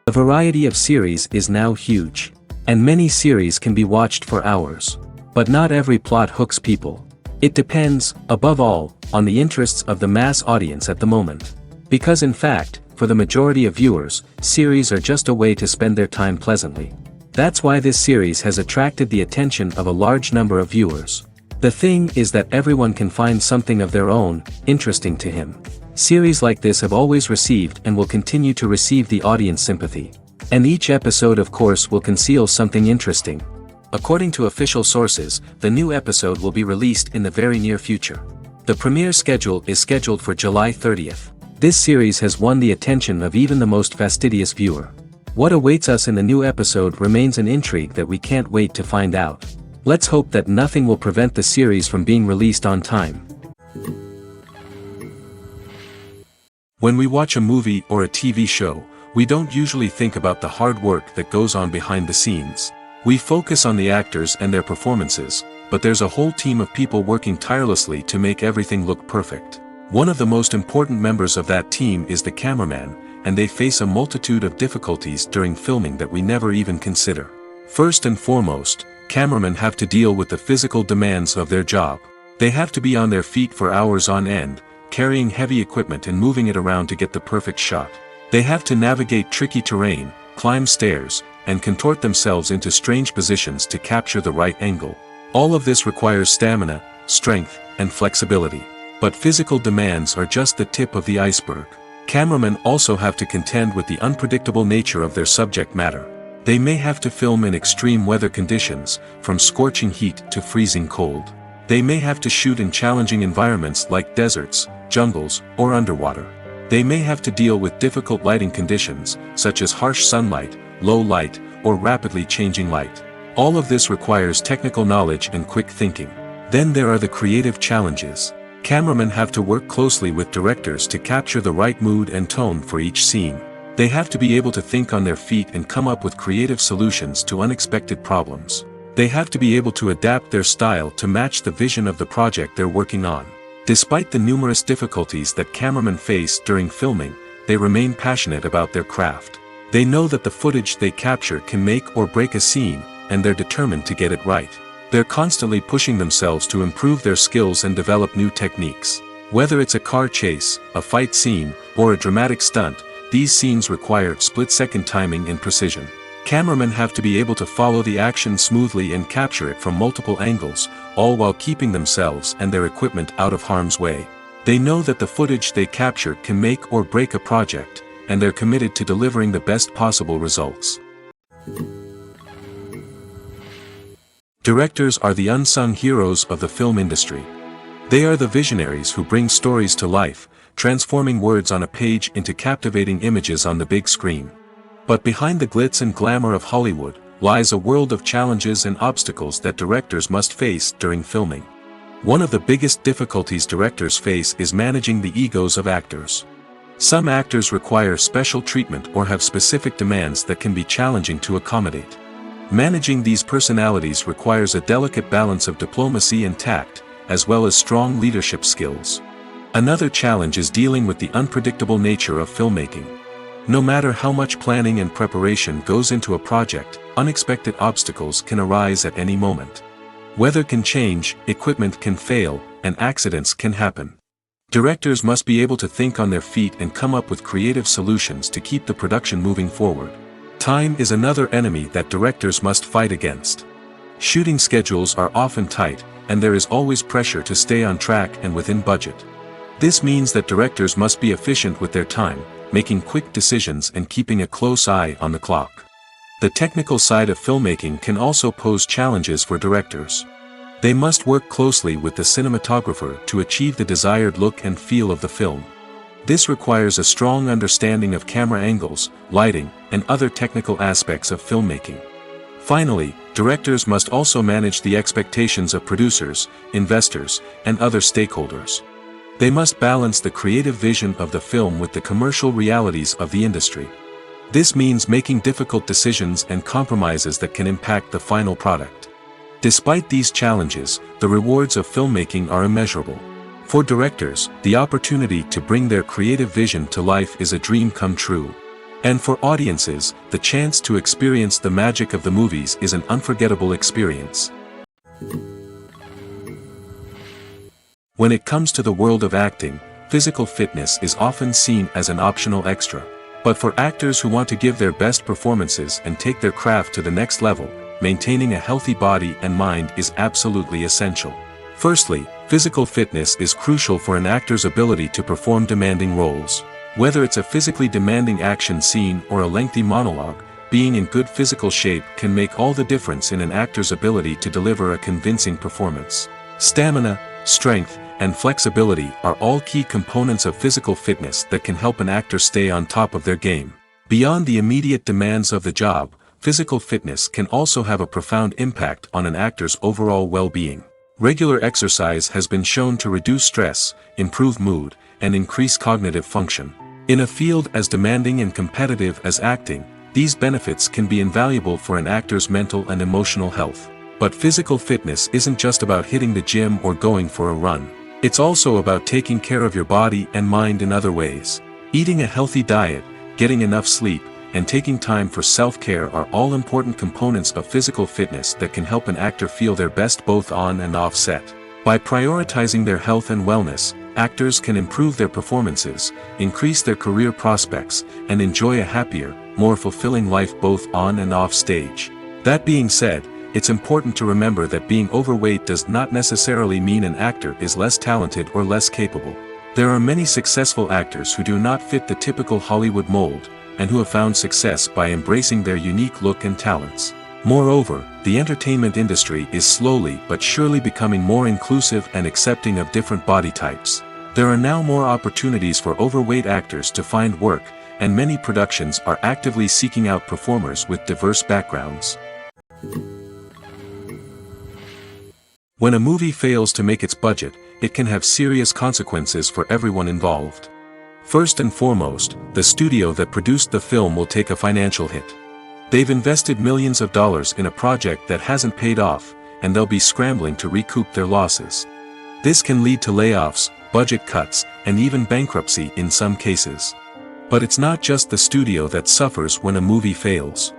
The variety of series is now huge. And many series can be watched for hours. But not every plot hooks people. It depends, above all, on the interests of the mass audience at the moment. Because in fact, for the majority of viewers, series are just a way to spend their time pleasantly. That's why this series has attracted the attention of a large number of viewers. The thing is that everyone can find something of their own, interesting to him. Series like this have always received and will continue to receive the audience sympathy. And each episode of course will conceal something interesting. According to official sources, the new episode will be released in the very near future. The premiere schedule is scheduled for July 30th. This series has won the attention of even the most fastidious viewer. What awaits us in the new episode remains an intrigue that we can't wait to find out. Let's hope that nothing will prevent the series from being released on time. When we watch a movie or a TV show, we don't usually think about the hard work that goes on behind the scenes. We focus on the actors and their performances, but there's a whole team of people working tirelessly to make everything look perfect. One of the most important members of that team is the cameraman, and they face a multitude of difficulties during filming that we never even consider. First and foremost, cameramen have to deal with the physical demands of their job. They have to be on their feet for hours on end, carrying heavy equipment and moving it around to get the perfect shot. They have to navigate tricky terrain, climb stairs, and contort themselves into strange positions to capture the right angle. All of this requires stamina, strength, and flexibility. But physical demands are just the tip of the iceberg. Cameramen also have to contend with the unpredictable nature of their subject matter. They may have to film in extreme weather conditions, from scorching heat to freezing cold. They may have to shoot in challenging environments like deserts, jungles, or underwater. They may have to deal with difficult lighting conditions, such as harsh sunlight, low light, or rapidly changing light. All of this requires technical knowledge and quick thinking. Then there are the creative challenges. Cameramen have to work closely with directors to capture the right mood and tone for each scene. They have to be able to think on their feet and come up with creative solutions to unexpected problems. They have to be able to adapt their style to match the vision of the project they're working on. Despite the numerous difficulties that cameramen face during filming, they remain passionate about their craft. They know that the footage they capture can make or break a scene, and they're determined to get it right. They're constantly pushing themselves to improve their skills and develop new techniques. Whether it's a car chase, a fight scene, or a dramatic stunt, these scenes require split-second timing and precision. Cameramen have to be able to follow the action smoothly and capture it from multiple angles, all while keeping themselves and their equipment out of harm's way. They know that the footage they capture can make or break a project, and they're committed to delivering the best possible results. Directors are the unsung heroes of the film industry. They are the visionaries who bring stories to life, transforming words on a page into captivating images on the big screen. But behind the glitz and glamour of Hollywood, lies a world of challenges and obstacles that directors must face during filming. One of the biggest difficulties directors face is managing the egos of actors. Some actors require special treatment or have specific demands that can be challenging to accommodate. Managing these personalities requires a delicate balance of diplomacy and tact, as well as strong leadership skills. Another challenge is dealing with the unpredictable nature of filmmaking. No matter how much planning and preparation goes into a project, unexpected obstacles can arise at any moment. Weather can change, equipment can fail, and accidents can happen. Directors must be able to think on their feet and come up with creative solutions to keep the production moving forward. Time is another enemy that directors must fight against. Shooting schedules are often tight, and there is always pressure to stay on track and within budget. This means that directors must be efficient with their time, making quick decisions and keeping a close eye on the clock. The technical side of filmmaking can also pose challenges for directors. They must work closely with the cinematographer to achieve the desired look and feel of the film. This requires a strong understanding of camera angles, lighting, and other technical aspects of filmmaking. Finally, directors must also manage the expectations of producers, investors, and other stakeholders. They must balance the creative vision of the film with the commercial realities of the industry. This means making difficult decisions and compromises that can impact the final product. Despite these challenges, the rewards of filmmaking are immeasurable. For directors, the opportunity to bring their creative vision to life is a dream come true. And for audiences, the chance to experience the magic of the movies is an unforgettable experience. When it comes to the world of acting, physical fitness is often seen as an optional extra. But for actors who want to give their best performances and take their craft to the next level, maintaining a healthy body and mind is absolutely essential. Firstly, physical fitness is crucial for an actor's ability to perform demanding roles. Whether it's a physically demanding action scene or a lengthy monologue, being in good physical shape can make all the difference in an actor's ability to deliver a convincing performance. Stamina, strength, and flexibility are all key components of physical fitness that can help an actor stay on top of their game. Beyond the immediate demands of the job, physical fitness can also have a profound impact on an actor's overall well-being. Regular exercise has been shown to reduce stress, improve mood, and increase cognitive function. In a field as demanding and competitive as acting, these benefits can be invaluable for an actor's mental and emotional health. But physical fitness isn't just about hitting the gym or going for a run. It's also about taking care of your body and mind in other ways. Eating a healthy diet, getting enough sleep, and taking time for self-care are all important components of physical fitness that can help an actor feel their best both on and off set. By prioritizing their health and wellness, actors can improve their performances, increase their career prospects, and enjoy a happier, more fulfilling life both on and off stage. That being said, it's important to remember that being overweight does not necessarily mean an actor is less talented or less capable. There are many successful actors who do not fit the typical Hollywood mold, and who have found success by embracing their unique look and talents. Moreover, the entertainment industry is slowly but surely becoming more inclusive and accepting of different body types. There are now more opportunities for overweight actors to find work, and many productions are actively seeking out performers with diverse backgrounds. When a movie fails to make its budget, it can have serious consequences for everyone involved. First and foremost, the studio that produced the film will take a financial hit. They've invested millions of dollars in a project that hasn't paid off, and they'll be scrambling to recoup their losses. This can lead to layoffs, budget cuts, and even bankruptcy in some cases. But it's not just the studio that suffers when a movie fails.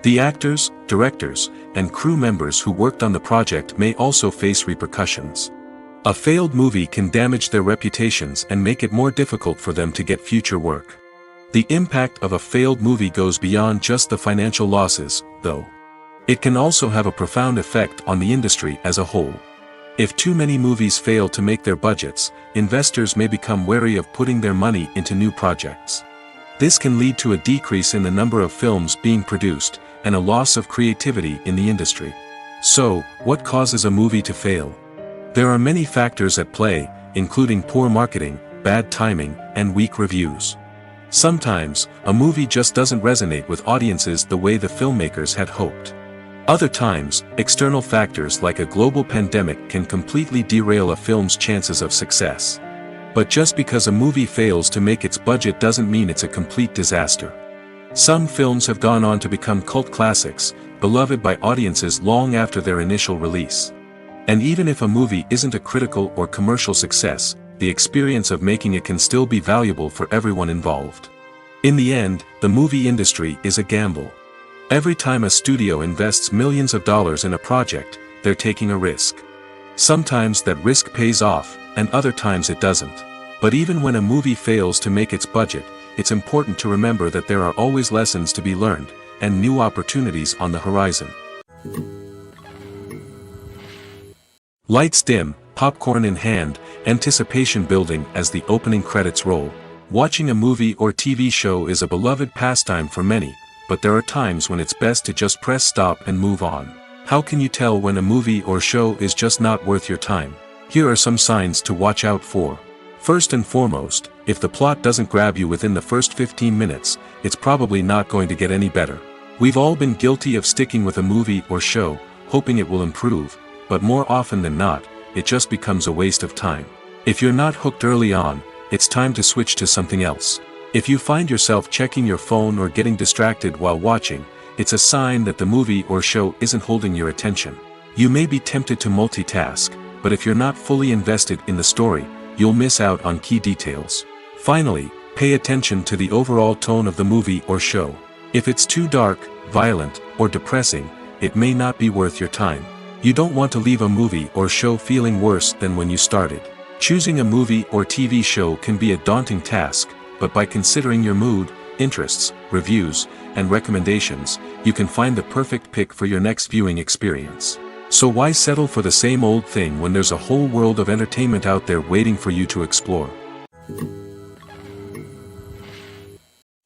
The actors, directors, and crew members who worked on the project may also face repercussions. A failed movie can damage their reputations and make it more difficult for them to get future work. The impact of a failed movie goes beyond just the financial losses, though. It can also have a profound effect on the industry as a whole. If too many movies fail to make their budgets, investors may become wary of putting their money into new projects. This can lead to a decrease in the number of films being produced, and a loss of creativity in the industry. So, what causes a movie to fail? There are many factors at play, including poor marketing, bad timing, and weak reviews. Sometimes, a movie just doesn't resonate with audiences the way the filmmakers had hoped. Other times, external factors like a global pandemic can completely derail a film's chances of success. But just because a movie fails to make its budget doesn't mean it's a complete disaster. Some films have gone on to become cult classics, beloved by audiences long after their initial release. And even if a movie isn't a critical or commercial success, the experience of making it can still be valuable for everyone involved. In the end, the movie industry is a gamble. Every time a studio invests millions of dollars in a project, they're taking a risk. Sometimes that risk pays off, and other times it doesn't. But even when a movie fails to make its budget, it's important to remember that there are always lessons to be learned, and new opportunities on the horizon. Lights dim, popcorn in hand, anticipation building as the opening credits roll. Watching a movie or TV show is a beloved pastime for many, but there are times when it's best to just press stop and move on. How can you tell when a movie or show is just not worth your time? Here are some signs to watch out for. First and foremost, if the plot doesn't grab you within the first 15 minutes, it's probably not going to get any better. We've all been guilty of sticking with a movie or show, hoping it will improve, but more often than not, it just becomes a waste of time. If you're not hooked early on, it's time to switch to something else. If you find yourself checking your phone or getting distracted while watching, it's a sign that the movie or show isn't holding your attention. You may be tempted to multitask, but if you're not fully invested in the story, you'll miss out on key details. Finally, pay attention to the overall tone of the movie or show. If it's too dark, violent, or depressing, it may not be worth your time. You don't want to leave a movie or show feeling worse than when you started. Choosing a movie or TV show can be a daunting task, but by considering your mood, interests, reviews, and recommendations, you can find the perfect pick for your next viewing experience. So why settle for the same old thing when there's a whole world of entertainment out there waiting for you to explore?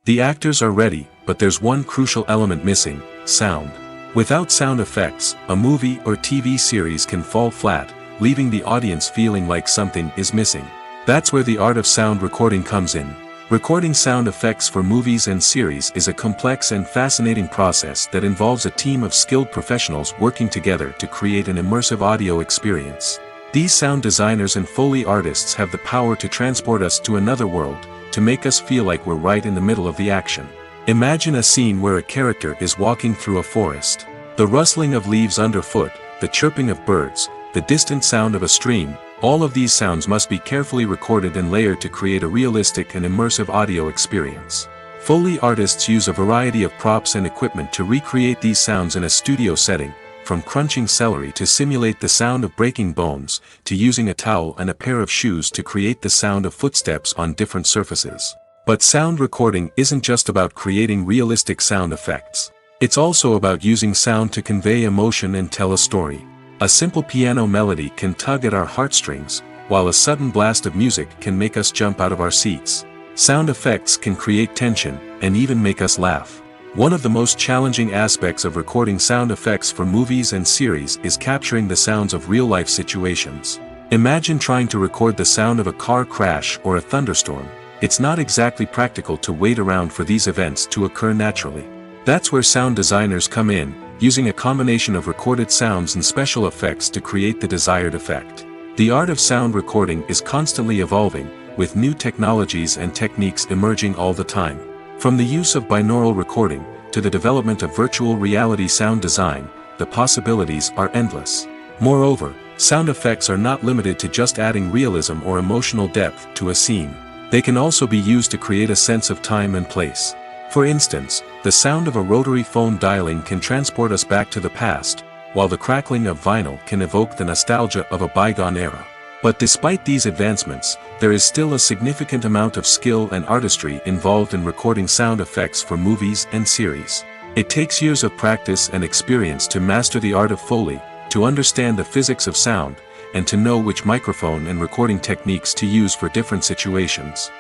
The actors are ready, but there's one crucial element missing: sound. Without sound effects, a movie or TV series can fall flat, leaving the audience feeling like something is missing. That's where the art of sound recording comes in. Recording sound effects for movies and series is a complex and fascinating process that involves a team of skilled professionals working together to create an immersive audio experience. These sound designers and Foley artists have the power to transport us to another world, to make us feel like we're right in the middle of the action. Imagine a scene where a character is walking through a forest. The rustling of leaves underfoot, the chirping of birds, the distant sound of a stream, all of these sounds must be carefully recorded and layered to create a realistic and immersive audio experience. Foley artists use a variety of props and equipment to recreate these sounds in a studio setting, from crunching celery to simulate the sound of breaking bones, to using a towel and a pair of shoes to create the sound of footsteps on different surfaces. But sound recording isn't just about creating realistic sound effects. It's also about using sound to convey emotion and tell a story. A simple piano melody can tug at our heartstrings, while a sudden blast of music can make us jump out of our seats. Sound effects can create tension, and even make us laugh. One of the most challenging aspects of recording sound effects for movies and series is capturing the sounds of real-life situations. Imagine trying to record the sound of a car crash or a thunderstorm. It's not exactly practical to wait around for these events to occur naturally. That's where sound designers come in, using a combination of recorded sounds and special effects to create the desired effect. The art of sound recording is constantly evolving, with new technologies and techniques emerging all the time. From the use of binaural recording, to the development of virtual reality sound design, the possibilities are endless. Moreover, sound effects are not limited to just adding realism or emotional depth to a scene. They can also be used to create a sense of time and place. For instance, the sound of a rotary phone dialing can transport us back to the past, while the crackling of vinyl can evoke the nostalgia of a bygone era. But despite these advancements, there is still a significant amount of skill and artistry involved in recording sound effects for movies and series. It takes years of practice and experience to master the art of Foley, to understand the physics of sound, and to know which microphone and recording techniques to use for different situations.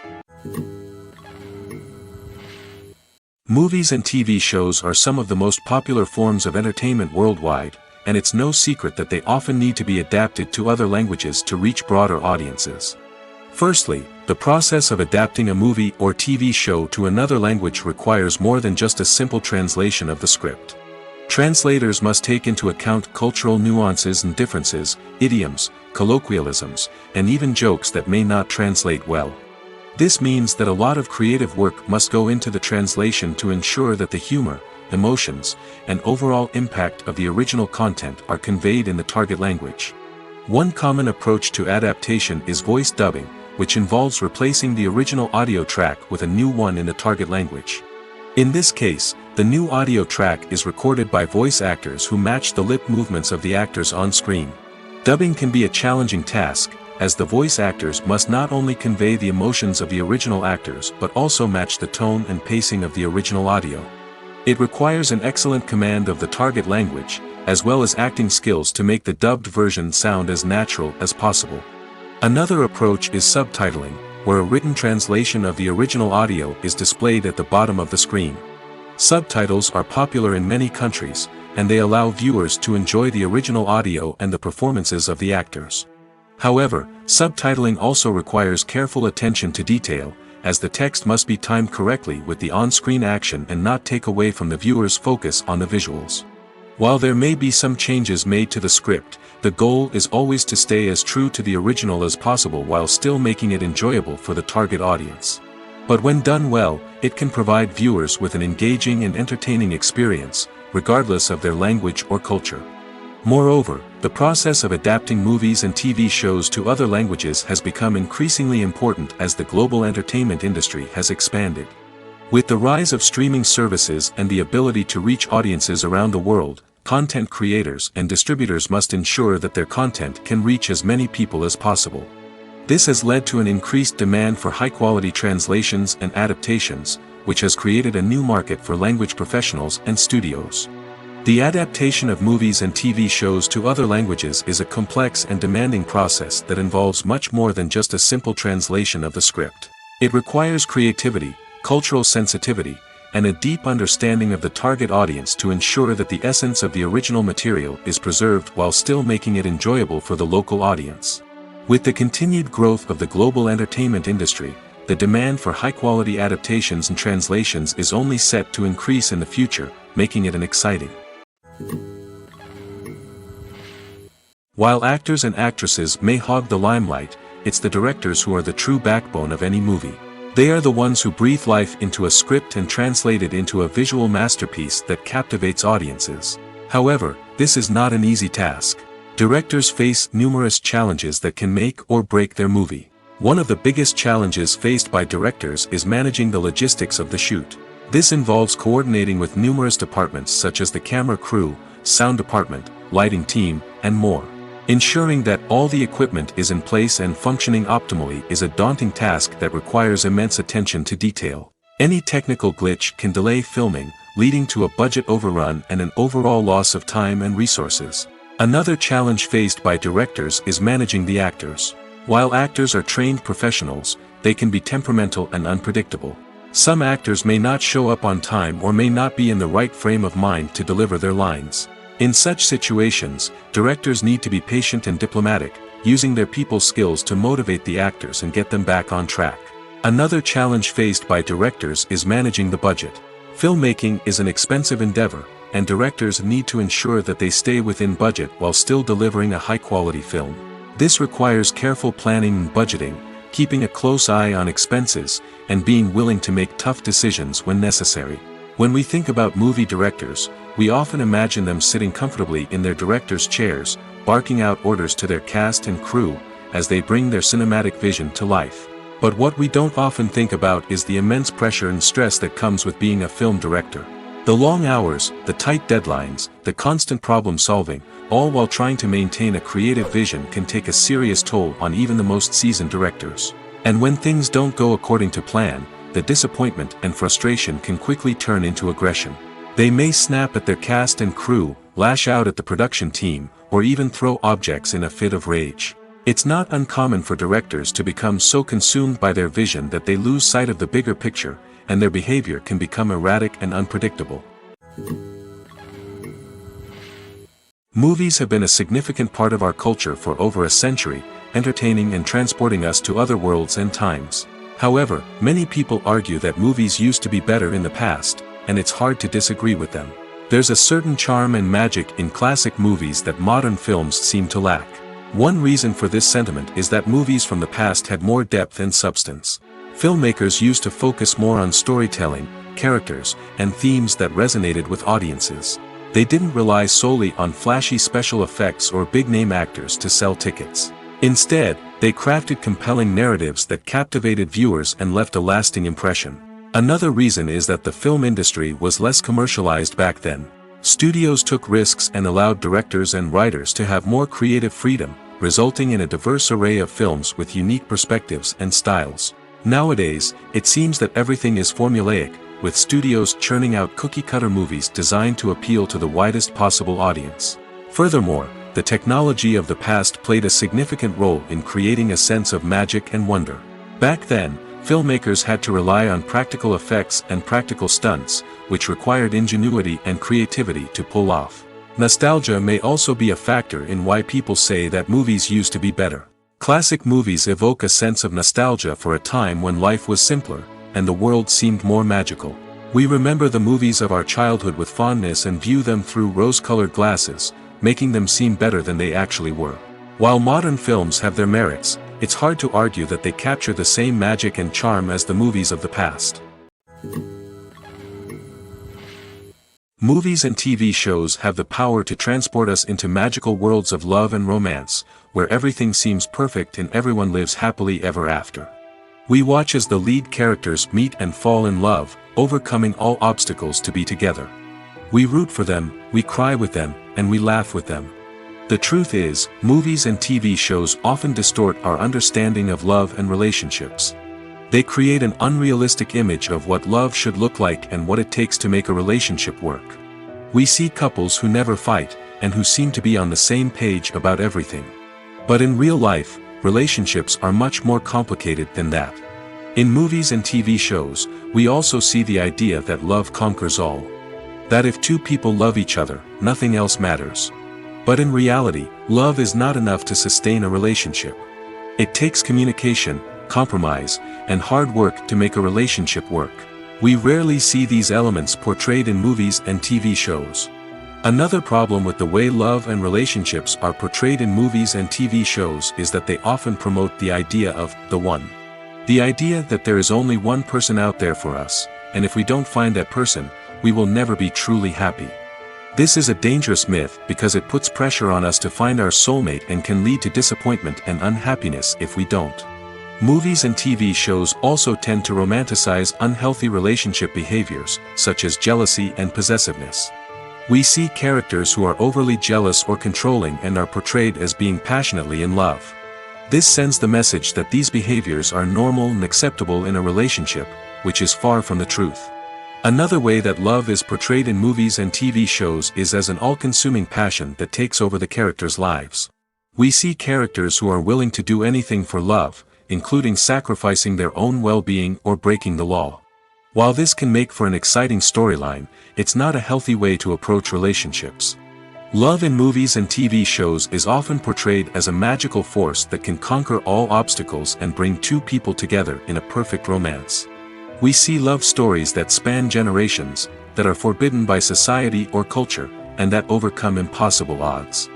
Movies and TV shows are some of the most popular forms of entertainment worldwide, and it's no secret that they often need to be adapted to other languages to reach broader audiences. Firstly, the process of adapting a movie or TV show to another language requires more than just a simple translation of the script. Translators must take into account cultural nuances and differences, idioms, colloquialisms, and even jokes that may not translate well. This means that a lot of creative work must go into the translation to ensure that the humor, emotions, and overall impact of the original content are conveyed in the target language. One common approach to adaptation is voice dubbing, which involves replacing the original audio track with a new one in the target language. In this case, the new audio track is recorded by voice actors who match the lip movements of the actors on screen. Dubbing can be a challenging task, as the voice actors must not only convey the emotions of the original actors but also match the tone and pacing of the original audio. It requires an excellent command of the target language, as well as acting skills to make the dubbed version sound as natural as possible. Another approach is subtitling, where a written translation of the original audio is displayed at the bottom of the screen. Subtitles are popular in many countries, and they allow viewers to enjoy the original audio and the performances of the actors. However, subtitling also requires careful attention to detail, as the text must be timed correctly with the on-screen action and not take away from the viewer's focus on the visuals. While there may be some changes made to the script, the goal is always to stay as true to the original as possible while still making it enjoyable for the target audience. But when done well, it can provide viewers with an engaging and entertaining experience, regardless of their language or culture. Moreover, the process of adapting movies and TV shows to other languages has become increasingly important as the global entertainment industry has expanded. With the rise of streaming services and the ability to reach audiences around the world, content creators and distributors must ensure that their content can reach as many people as possible. This has led to an increased demand for high-quality translations and adaptations, which has created a new market for language professionals and studios. The adaptation of movies and TV shows to other languages is a complex and demanding process that involves much more than just a simple translation of the script. It requires creativity, cultural sensitivity, and a deep understanding of the target audience to ensure that the essence of the original material is preserved while still making it enjoyable for the local audience. With the continued growth of the global entertainment industry, the demand for high-quality adaptations and translations is only set to increase in the future, making it an exciting. While actors and actresses may hog the limelight, it's the directors who are the true backbone of any movie. They are the ones who breathe life into a script and translate it into a visual masterpiece that captivates audiences. However, this is not an easy task. Directors face numerous challenges that can make or break their movie. One of the biggest challenges faced by directors is managing the logistics of the shoot. This involves coordinating with numerous departments such as the camera crew, sound department, lighting team, and more. Ensuring that all the equipment is in place and functioning optimally is a daunting task that requires immense attention to detail. Any technical glitch can delay filming, leading to a budget overrun and an overall loss of time and resources. Another challenge faced by directors is managing the actors. While actors are trained professionals, they can be temperamental and unpredictable. Some actors may not show up on time or may not be in the right frame of mind to deliver their lines. In such situations, directors need to be patient and diplomatic, using their people skills to motivate the actors and get them back on track. Another challenge faced by directors is managing the budget. Filmmaking is an expensive endeavor, and directors need to ensure that they stay within budget while still delivering a high-quality film. This requires careful planning and budgeting, keeping a close eye on expenses, and being willing to make tough decisions when necessary. When we think about movie directors, we often imagine them sitting comfortably in their director's chairs, barking out orders to their cast and crew, as they bring their cinematic vision to life. But what we don't often think about is the immense pressure and stress that comes with being a film director. The long hours, the tight deadlines, the constant problem solving, all while trying to maintain a creative vision can take a serious toll on even the most seasoned directors. And when things don't go according to plan, the disappointment and frustration can quickly turn into aggression. They may snap at their cast and crew, lash out at the production team, or even throw objects in a fit of rage. It's not uncommon for directors to become so consumed by their vision that they lose sight of the bigger picture, and their behavior can become erratic and unpredictable. Movies have been a significant part of our culture for over a century, entertaining and transporting us to other worlds and times. However, many people argue that movies used to be better in the past, and it's hard to disagree with them. There's a certain charm and magic in classic movies that modern films seem to lack. One reason for this sentiment is that movies from the past had more depth and substance. Filmmakers used to focus more on storytelling, characters, and themes that resonated with audiences. They didn't rely solely on flashy special effects or big-name actors to sell tickets. Instead, they crafted compelling narratives that captivated viewers and left a lasting impression. Another reason is that the film industry was less commercialized back then. Studios took risks and allowed directors and writers to have more creative freedom, resulting in a diverse array of films with unique perspectives and styles. Nowadays, it seems that everything is formulaic, with studios churning out cookie-cutter movies designed to appeal to the widest possible audience. Furthermore, the technology of the past played a significant role in creating a sense of magic and wonder. Back then, filmmakers had to rely on practical effects and practical stunts, which required ingenuity and creativity to pull off. Nostalgia may also be a factor in why people say that movies used to be better. Classic movies evoke a sense of nostalgia for a time when life was simpler, and the world seemed more magical. We remember the movies of our childhood with fondness and view them through rose-colored glasses, making them seem better than they actually were. While modern films have their merits, it's hard to argue that they capture the same magic and charm as the movies of the past. Movies and TV shows have the power to transport us into magical worlds of love and romance, where everything seems perfect and everyone lives happily ever after. We watch as the lead characters meet and fall in love, overcoming all obstacles to be together. We root for them, we cry with them, and we laugh with them. The truth is, movies and TV shows often distort our understanding of love and relationships. They create an unrealistic image of what love should look like and what it takes to make a relationship work. We see couples who never fight, and who seem to be on the same page about everything. But in real life, relationships are much more complicated than that. In movies and TV shows, we also see the idea that love conquers all. That if two people love each other, nothing else matters. But in reality, love is not enough to sustain a relationship. It takes communication, compromise, and hard work to make a relationship work. We rarely see these elements portrayed in movies and TV shows. Another problem with the way love and relationships are portrayed in movies and TV shows is that they often promote the idea of the one. The idea that there is only one person out there for us, and if we don't find that person, we will never be truly happy. This is a dangerous myth because it puts pressure on us to find our soulmate and can lead to disappointment and unhappiness if we don't. Movies and TV shows also tend to romanticize unhealthy relationship behaviors, such as jealousy and possessiveness. We see characters who are overly jealous or controlling and are portrayed as being passionately in love. This sends the message that these behaviors are normal and acceptable in a relationship, which is far from the truth. Another way that love is portrayed in movies and TV shows is as an all-consuming passion that takes over the characters' lives. We see characters who are willing to do anything for love, including sacrificing their own well-being or breaking the law. While this can make for an exciting storyline, it's not a healthy way to approach relationships. Love in movies and TV shows is often portrayed as a magical force that can conquer all obstacles and bring two people together in a perfect romance. We see love stories that span generations, that are forbidden by society or culture, and that overcome impossible odds.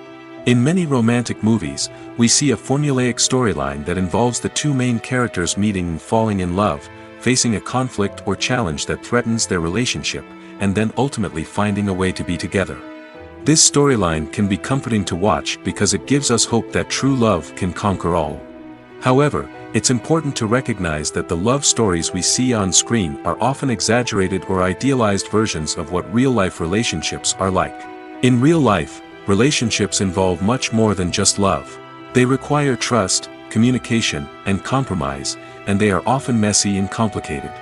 In many romantic movies, we see a formulaic storyline that involves the two main characters meeting and falling in love, facing a conflict or challenge that threatens their relationship, and then ultimately finding a way to be together. This storyline can be comforting to watch because it gives us hope that true love can conquer all. However, it's important to recognize that the love stories we see on screen are often exaggerated or idealized versions of what real-life relationships are like. In real life, relationships involve much more than just love. They require trust, communication, and compromise, and they are often messy and complicated.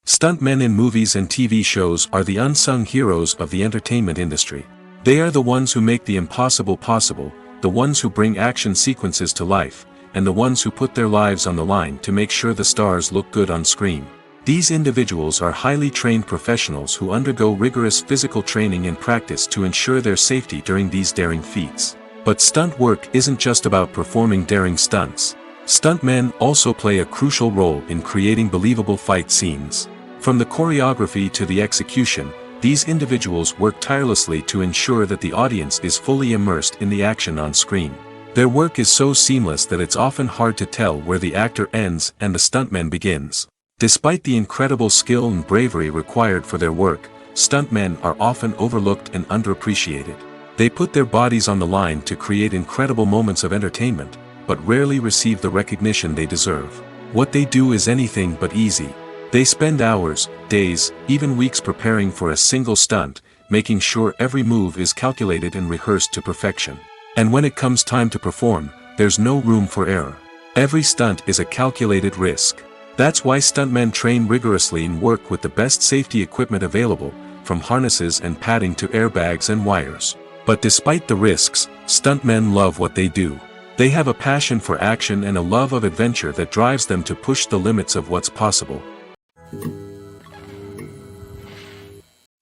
Stuntmen in movies and TV shows are the unsung heroes of the entertainment industry. They are the ones who make the impossible possible, the ones who bring action sequences to life, and the ones who put their lives on the line to make sure the stars look good on screen. These individuals are highly trained professionals who undergo rigorous physical training and practice to ensure their safety during these daring feats. But stunt work isn't just about performing daring stunts. Stuntmen also play a crucial role in creating believable fight scenes. From the choreography to the execution, these individuals work tirelessly to ensure that the audience is fully immersed in the action on screen. Their work is so seamless that it's often hard to tell where the actor ends and the stuntman begins. Despite the incredible skill and bravery required for their work, stuntmen are often overlooked and underappreciated. They put their bodies on the line to create incredible moments of entertainment, but rarely receive the recognition they deserve. What they do is anything but easy. They spend hours, days, even weeks preparing for a single stunt, making sure every move is calculated and rehearsed to perfection. And when it comes time to perform, there's no room for error. Every stunt is a calculated risk. That's why stuntmen train rigorously and work with the best safety equipment available, from harnesses and padding to airbags and wires. But despite the risks, stuntmen love what they do. They have a passion for action and a love of adventure that drives them to push the limits of what's possible.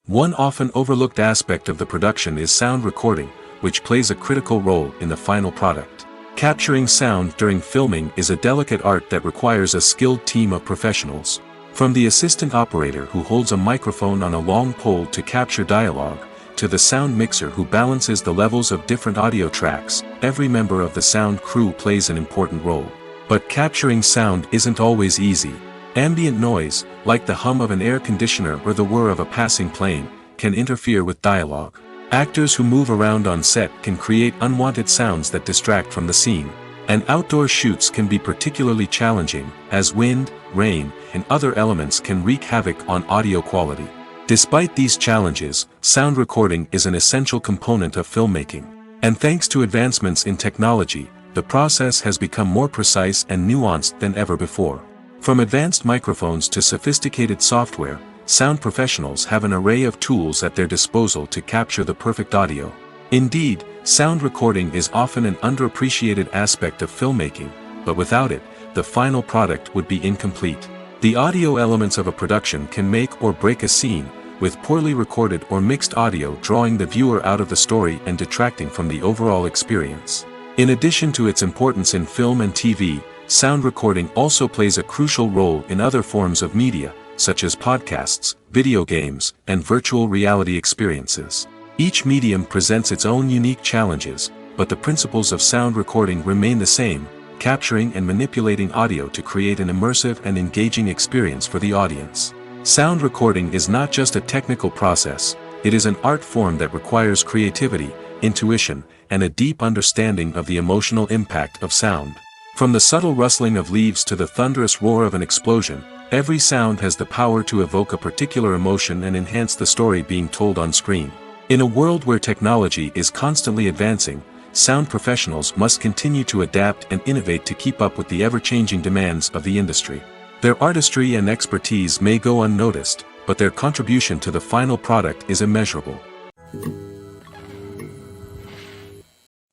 One often overlooked aspect of the production is sound recording, which plays a critical role in the final product. Capturing sound during filming is a delicate art that requires a skilled team of professionals. From the assistant operator who holds a microphone on a long pole to capture dialogue, to the sound mixer who balances the levels of different audio tracks, every member of the sound crew plays an important role. But capturing sound isn't always easy. Ambient noise, like the hum of an air conditioner or the whir of a passing plane, can interfere with dialogue. Actors who move around on set can create unwanted sounds that distract from the scene. And outdoor shoots can be particularly challenging, as wind, rain, and other elements can wreak havoc on audio quality. Despite these challenges, sound recording is an essential component of filmmaking. And thanks to advancements in technology, the process has become more precise and nuanced than ever before. From advanced microphones to sophisticated software, sound professionals have an array of tools at their disposal to capture the perfect audio. Indeed, sound recording is often an underappreciated aspect of filmmaking, but without it, the final product would be incomplete. The audio elements of a production can make or break a scene, with poorly recorded or mixed audio drawing the viewer out of the story and detracting from the overall experience. In addition to its importance in film and TV, sound recording also plays a crucial role in other forms of media, such as podcasts, video games, and virtual reality experiences. Each medium presents its own unique challenges, but the principles of sound recording remain the same, capturing and manipulating audio to create an immersive and engaging experience for the audience. Sound recording is not just a technical process, it is an art form that requires creativity, intuition, and a deep understanding of the emotional impact of sound. From the subtle rustling of leaves to the thunderous roar of an explosion, every sound has the power to evoke a particular emotion and enhance the story being told on screen. In a world where technology is constantly advancing, sound professionals must continue to adapt and innovate to keep up with the ever-changing demands of the industry. Their artistry and expertise may go unnoticed, but their contribution to the final product is immeasurable.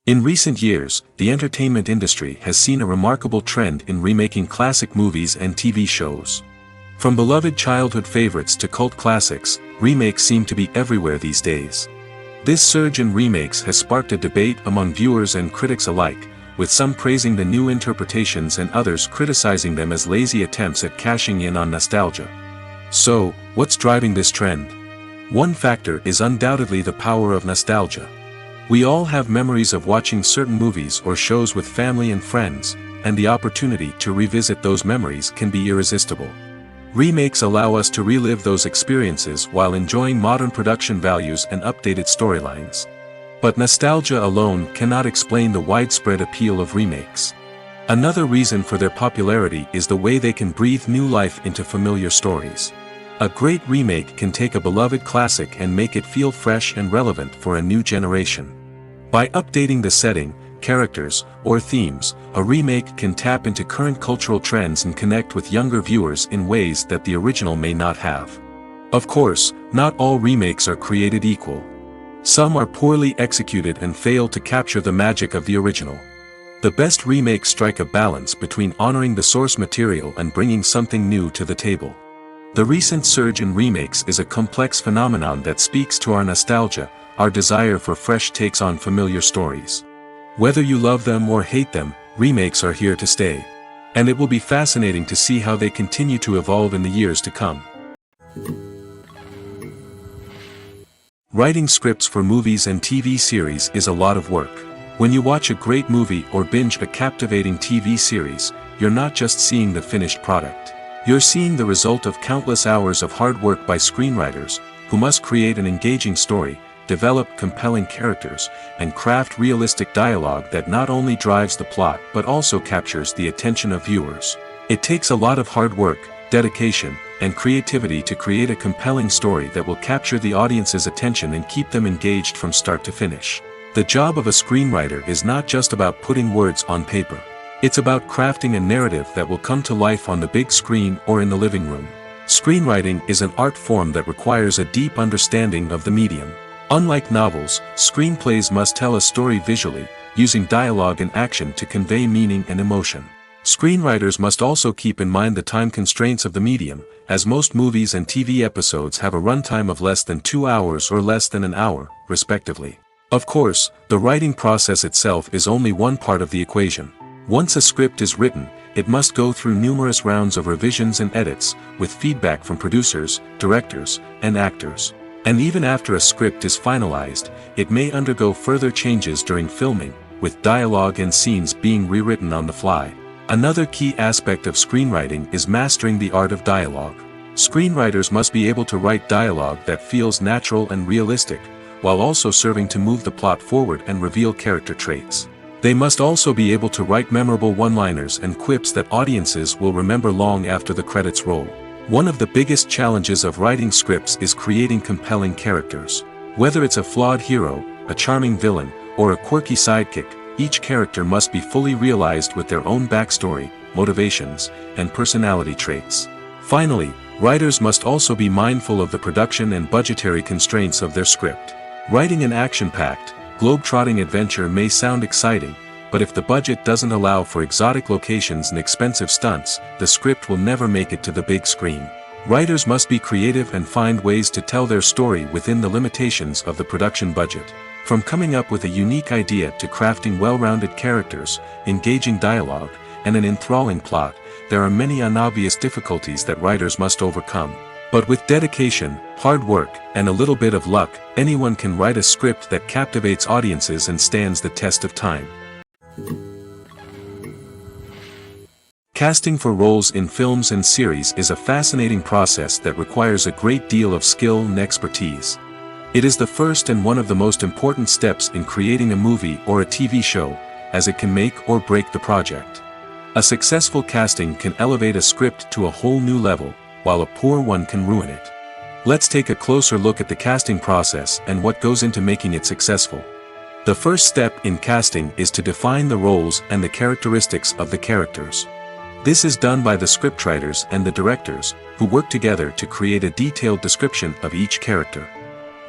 In recent years, the entertainment industry has seen a remarkable trend in remaking classic movies and TV shows. From beloved childhood favorites to cult classics, remakes seem to be everywhere these days. This surge in remakes has sparked a debate among viewers and critics alike, with some praising the new interpretations and others criticizing them as lazy attempts at cashing in on nostalgia. So, what's driving this trend? One factor is undoubtedly the power of nostalgia. We all have memories of watching certain movies or shows with family and friends, and the opportunity to revisit those memories can be irresistible. Remakes allow us to relive those experiences while enjoying modern production values and updated storylines. But nostalgia alone cannot explain the widespread appeal of remakes. Another reason for their popularity is the way they can breathe new life into familiar stories. A great remake can take a beloved classic and make it feel fresh and relevant for a new generation. By updating the setting, characters, or themes, a remake can tap into current cultural trends and connect with younger viewers in ways that the original may not have. Of course, not all remakes are created equal. Some are poorly executed and fail to capture the magic of the original. The best remakes strike a balance between honoring the source material and bringing something new to the table. The recent surge in remakes is a complex phenomenon that speaks to our nostalgia, our desire for fresh takes on familiar stories. Whether you love them or hate them, remakes are here to stay. And it will be fascinating to see how they continue to evolve in the years to come. Writing scripts for movies and TV series is a lot of work. When you watch a great movie or binge a captivating TV series, you're not just seeing the finished product. You're seeing the result of countless hours of hard work by screenwriters, who must create an engaging story, develop compelling characters, and craft realistic dialogue that not only drives the plot but also captures the attention of viewers. It takes a lot of hard work, dedication, and creativity to create a compelling story that will capture the audience's attention and keep them engaged from start to finish. The job of a screenwriter is not just about putting words on paper. It's about crafting a narrative that will come to life on the big screen or in the living room. Screenwriting is an art form that requires a deep understanding of the medium. Unlike novels, screenplays must tell a story visually, using dialogue and action to convey meaning and emotion. Screenwriters must also keep in mind the time constraints of the medium, as most movies and TV episodes have a runtime of less than 2 hours or less than an hour, respectively. Of course, the writing process itself is only one part of the equation. Once a script is written, it must go through numerous rounds of revisions and edits, with feedback from producers, directors, and actors. And even after a script is finalized, it may undergo further changes during filming, with dialogue and scenes being rewritten on the fly. Another key aspect of screenwriting is mastering the art of dialogue. Screenwriters must be able to write dialogue that feels natural and realistic, while also serving to move the plot forward and reveal character traits. They must also be able to write memorable one-liners and quips that audiences will remember long after the credits roll. One of the biggest challenges of writing scripts is creating compelling characters. Whether it's a flawed hero, a charming villain, or a quirky sidekick, each character must be fully realized with their own backstory, motivations, and personality traits. Finally, writers must also be mindful of the production and budgetary constraints of their script. Writing an action-packed, globe-trotting adventure may sound exciting, but if the budget doesn't allow for exotic locations and expensive stunts, the script will never make it to the big screen. Writers must be creative and find ways to tell their story within the limitations of the production budget. From coming up with a unique idea to crafting well-rounded characters, engaging dialogue, and an enthralling plot, there are many unobvious difficulties that writers must overcome. But with dedication, hard work, and a little bit of luck, anyone can write a script that captivates audiences and stands the test of time. Casting for roles in films and series is a fascinating process that requires a great deal of skill and expertise. It is the first and one of the most important steps in creating a movie or a TV show, as it can make or break the project. A successful casting can elevate a script to a whole new level, while a poor one can ruin it. Let's take a closer look at the casting process and what goes into making it successful. The first step in casting is to define the roles and the characteristics of the characters. This is done by the scriptwriters and the directors, who work together to create a detailed description of each character.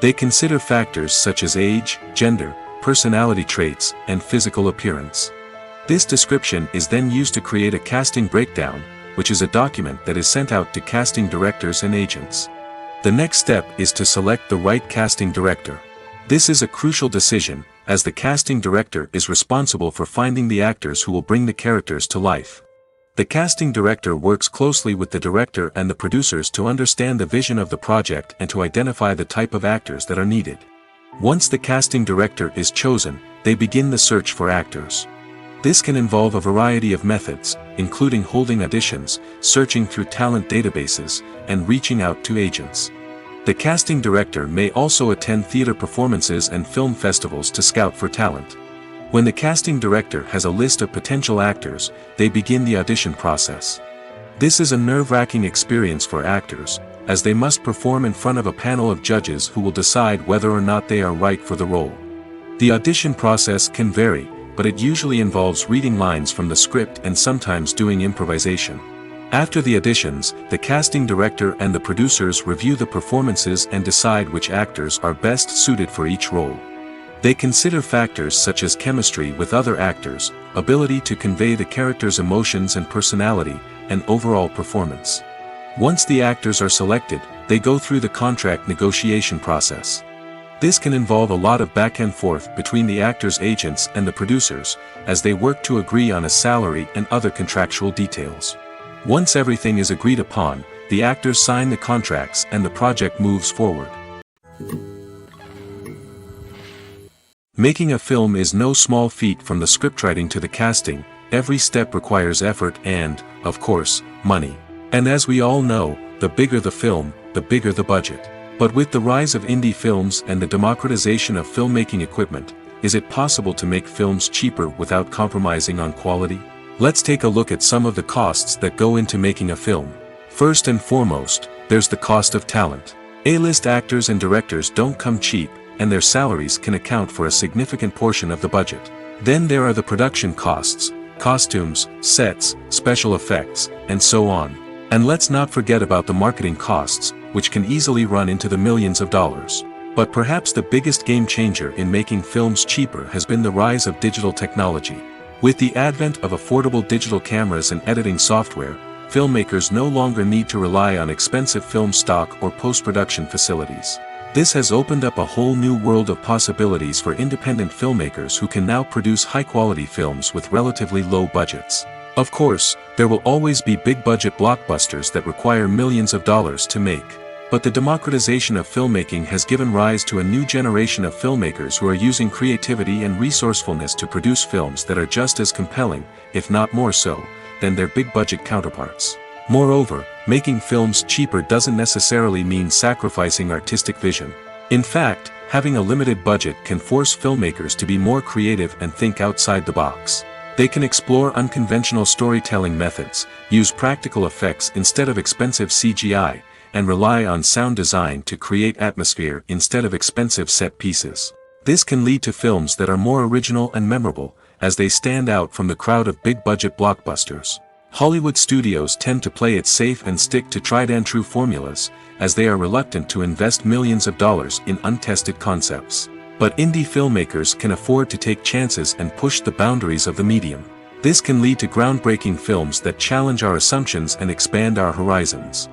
They consider factors such as age, gender, personality traits, and physical appearance. This description is then used to create a casting breakdown, which is a document that is sent out to casting directors and agents. The next step is to select the right casting director. This is a crucial decision, as the casting director is responsible for finding the actors who will bring the characters to life. The casting director works closely with the director and the producers to understand the vision of the project and to identify the type of actors that are needed. Once the casting director is chosen, they begin the search for actors. This can involve a variety of methods, including holding auditions, searching through talent databases, and reaching out to agents. The casting director may also attend theater performances and film festivals to scout for talent. When the casting director has a list of potential actors, they begin the audition process. This is a nerve-wracking experience for actors, as they must perform in front of a panel of judges who will decide whether or not they are right for the role. The audition process can vary, but it usually involves reading lines from the script and sometimes doing improvisation. After the auditions, the casting director and the producers review the performances and decide which actors are best suited for each role. They consider factors such as chemistry with other actors, ability to convey the character's emotions and personality, and overall performance. Once the actors are selected, they go through the contract negotiation process. This can involve a lot of back and forth between the actors' agents and the producers, as they work to agree on a salary and other contractual details. Once everything is agreed upon, the actors sign the contracts and the project moves forward. Making a film is no small feat. From the scriptwriting to the casting, every step requires effort and, of course, money. And as we all know, the bigger the film, the bigger the budget. But with the rise of indie films and the democratization of filmmaking equipment, is it possible to make films cheaper without compromising on quality? Let's take a look at some of the costs that go into making a film. First and foremost, there's the cost of talent. A-list actors and directors don't come cheap, and their salaries can account for a significant portion of the budget. Then there are the production costs, costumes, sets, special effects, and so on. And let's not forget about the marketing costs, which can easily run into the millions of dollars. But perhaps the biggest game changer in making films cheaper has been the rise of digital technology. With the advent of affordable digital cameras and editing software, filmmakers no longer need to rely on expensive film stock or post-production facilities. This has opened up a whole new world of possibilities for independent filmmakers who can now produce high-quality films with relatively low budgets. Of course, there will always be big-budget blockbusters that require millions of dollars to make. But the democratization of filmmaking has given rise to a new generation of filmmakers who are using creativity and resourcefulness to produce films that are just as compelling, if not more so, than their big-budget counterparts. Moreover, making films cheaper doesn't necessarily mean sacrificing artistic vision. In fact, having a limited budget can force filmmakers to be more creative and think outside the box. They can explore unconventional storytelling methods, use practical effects instead of expensive CGI, and rely on sound design to create atmosphere instead of expensive set pieces. This can lead to films that are more original and memorable, as they stand out from the crowd of big-budget blockbusters. Hollywood studios tend to play it safe and stick to tried-and-true formulas, as they are reluctant to invest millions of dollars in untested concepts. But indie filmmakers can afford to take chances and push the boundaries of the medium. This can lead to groundbreaking films that challenge our assumptions and expand our horizons.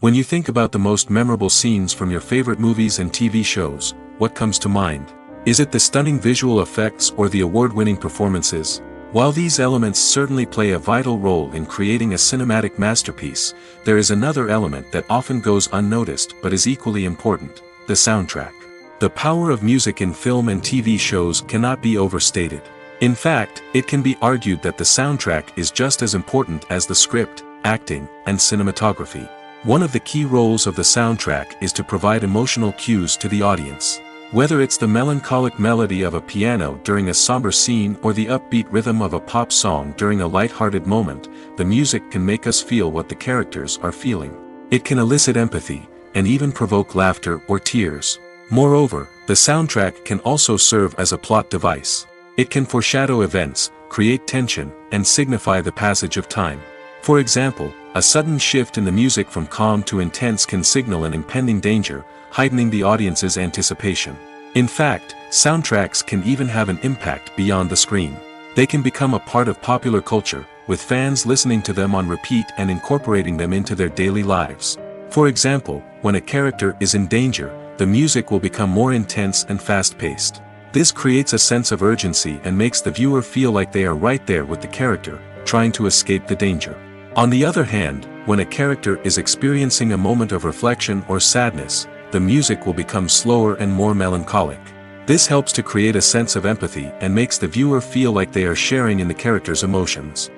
When you think about the most memorable scenes from your favorite movies and TV shows, what comes to mind? Is it the stunning visual effects or the award-winning performances? While these elements certainly play a vital role in creating a cinematic masterpiece, there is another element that often goes unnoticed but is equally important: the soundtrack. The power of music in film and TV shows cannot be overstated. In fact, it can be argued that the soundtrack is just as important as the script, acting, and cinematography. One of the key roles of the soundtrack is to provide emotional cues to the audience. Whether it's the melancholic melody of a piano during a somber scene or the upbeat rhythm of a pop song during a light-hearted moment, the music can make us feel what the characters are feeling. It can elicit empathy, and even provoke laughter or tears. Moreover, the soundtrack can also serve as a plot device. It can foreshadow events, create tension, and signify the passage of time. For example, a sudden shift in the music from calm to intense can signal an impending danger, heightening the audience's anticipation. In fact, soundtracks can even have an impact beyond the screen. They can become a part of popular culture, with fans listening to them on repeat and incorporating them into their daily lives. For example, when a character is in danger, the music will become more intense and fast-paced. This creates a sense of urgency and makes the viewer feel like they are right there with the character, trying to escape the danger. On the other hand, when a character is experiencing a moment of reflection or sadness, the music will become slower and more melancholic. This helps to create a sense of empathy and makes the viewer feel like they are sharing in the character's emotions.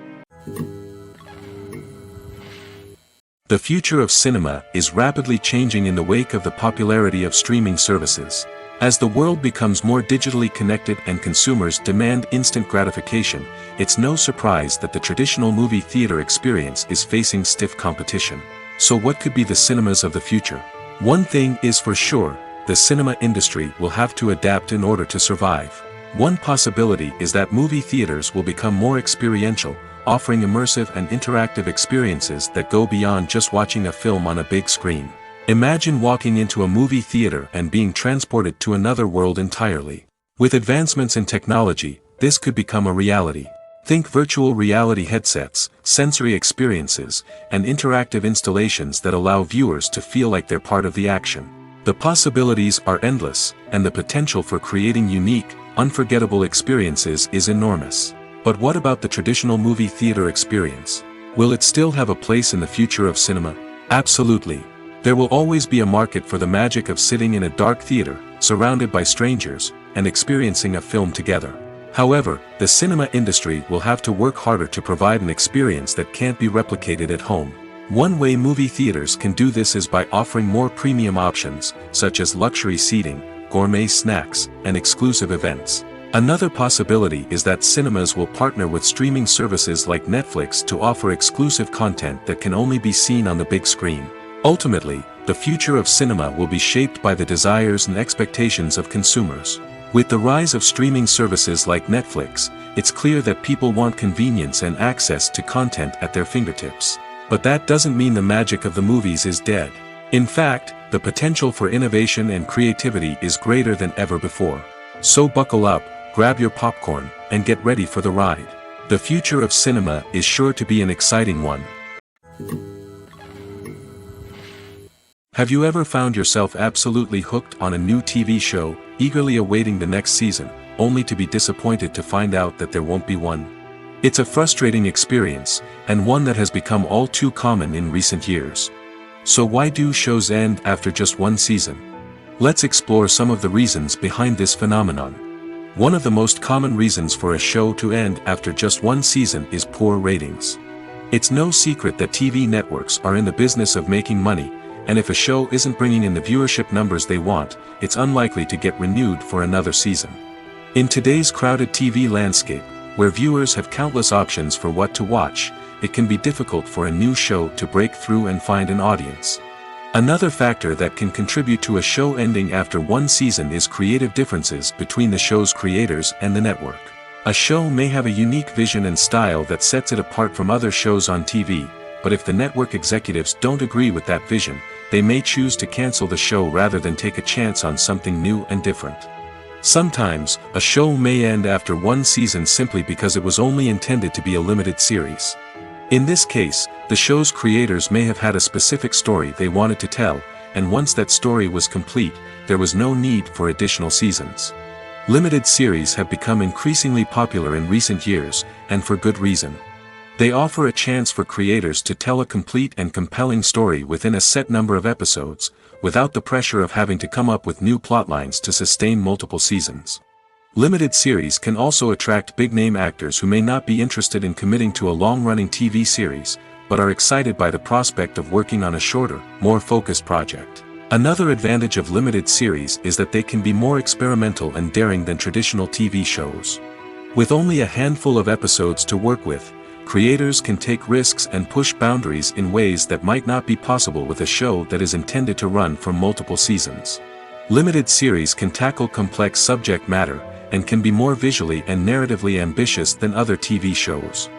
The future of cinema is rapidly changing in the wake of the popularity of streaming services. As the world becomes more digitally connected and consumers demand instant gratification, it's no surprise that the traditional movie theater experience is facing stiff competition. So what could be the cinemas of the future? One thing is for sure: the cinema industry will have to adapt in order to survive. One possibility is that movie theaters will become more experiential, offering immersive and interactive experiences that go beyond just watching a film on a big screen. Imagine walking into a movie theater and being transported to another world entirely. With advancements in technology, this could become a reality. Think virtual reality headsets, sensory experiences, and interactive installations that allow viewers to feel like they're part of the action. The possibilities are endless, and the potential for creating unique, unforgettable experiences is enormous. But what about the traditional movie theater experience? Will it still have a place in the future of cinema? Absolutely. There will always be a market for the magic of sitting in a dark theater, surrounded by strangers, and experiencing a film together. However, the cinema industry will have to work harder to provide an experience that can't be replicated at home. One way movie theaters can do this is by offering more premium options, such as luxury seating, gourmet snacks, and exclusive events. Another possibility is that cinemas will partner with streaming services like Netflix to offer exclusive content that can only be seen on the big screen. Ultimately, the future of cinema will be shaped by the desires and expectations of consumers. With the rise of streaming services like Netflix, it's clear that people want convenience and access to content at their fingertips. But that doesn't mean the magic of the movies is dead. In fact, the potential for innovation and creativity is greater than ever before. So buckle up, grab your popcorn, and get ready for the ride. The future of cinema is sure to be an exciting one. Have you ever found yourself absolutely hooked on a new TV show, eagerly awaiting the next season, only to be disappointed to find out that there won't be one? It's a frustrating experience, and one that has become all too common in recent years. So why do shows end after just one season? Let's explore some of the reasons behind this phenomenon. One of the most common reasons for a show to end after just one season is poor ratings. It's no secret that TV networks are in the business of making money, and if a show isn't bringing in the viewership numbers they want, it's unlikely to get renewed for another season. In today's crowded TV landscape, where viewers have countless options for what to watch, it can be difficult for a new show to break through and find an audience. Another factor that can contribute to a show ending after one season is creative differences between the show's creators and the network. A show may have a unique vision and style that sets it apart from other shows on TV, but if the network executives don't agree with that vision, they may choose to cancel the show rather than take a chance on something new and different. Sometimes, a show may end after one season simply because it was only intended to be a limited series. In this case, the show's creators may have had a specific story they wanted to tell, and once that story was complete, there was no need for additional seasons. Limited series have become increasingly popular in recent years, and for good reason. They offer a chance for creators to tell a complete and compelling story within a set number of episodes, without the pressure of having to come up with new plotlines to sustain multiple seasons. Limited series can also attract big-name actors who may not be interested in committing to a long-running TV series, but are excited by the prospect of working on a shorter, more focused project. Another advantage of limited series is that they can be more experimental and daring than traditional TV shows. With only a handful of episodes to work with, creators can take risks and push boundaries in ways that might not be possible with a show that is intended to run for multiple seasons. Limited series can tackle complex subject matter, and can be more visually and narratively ambitious than other TV shows.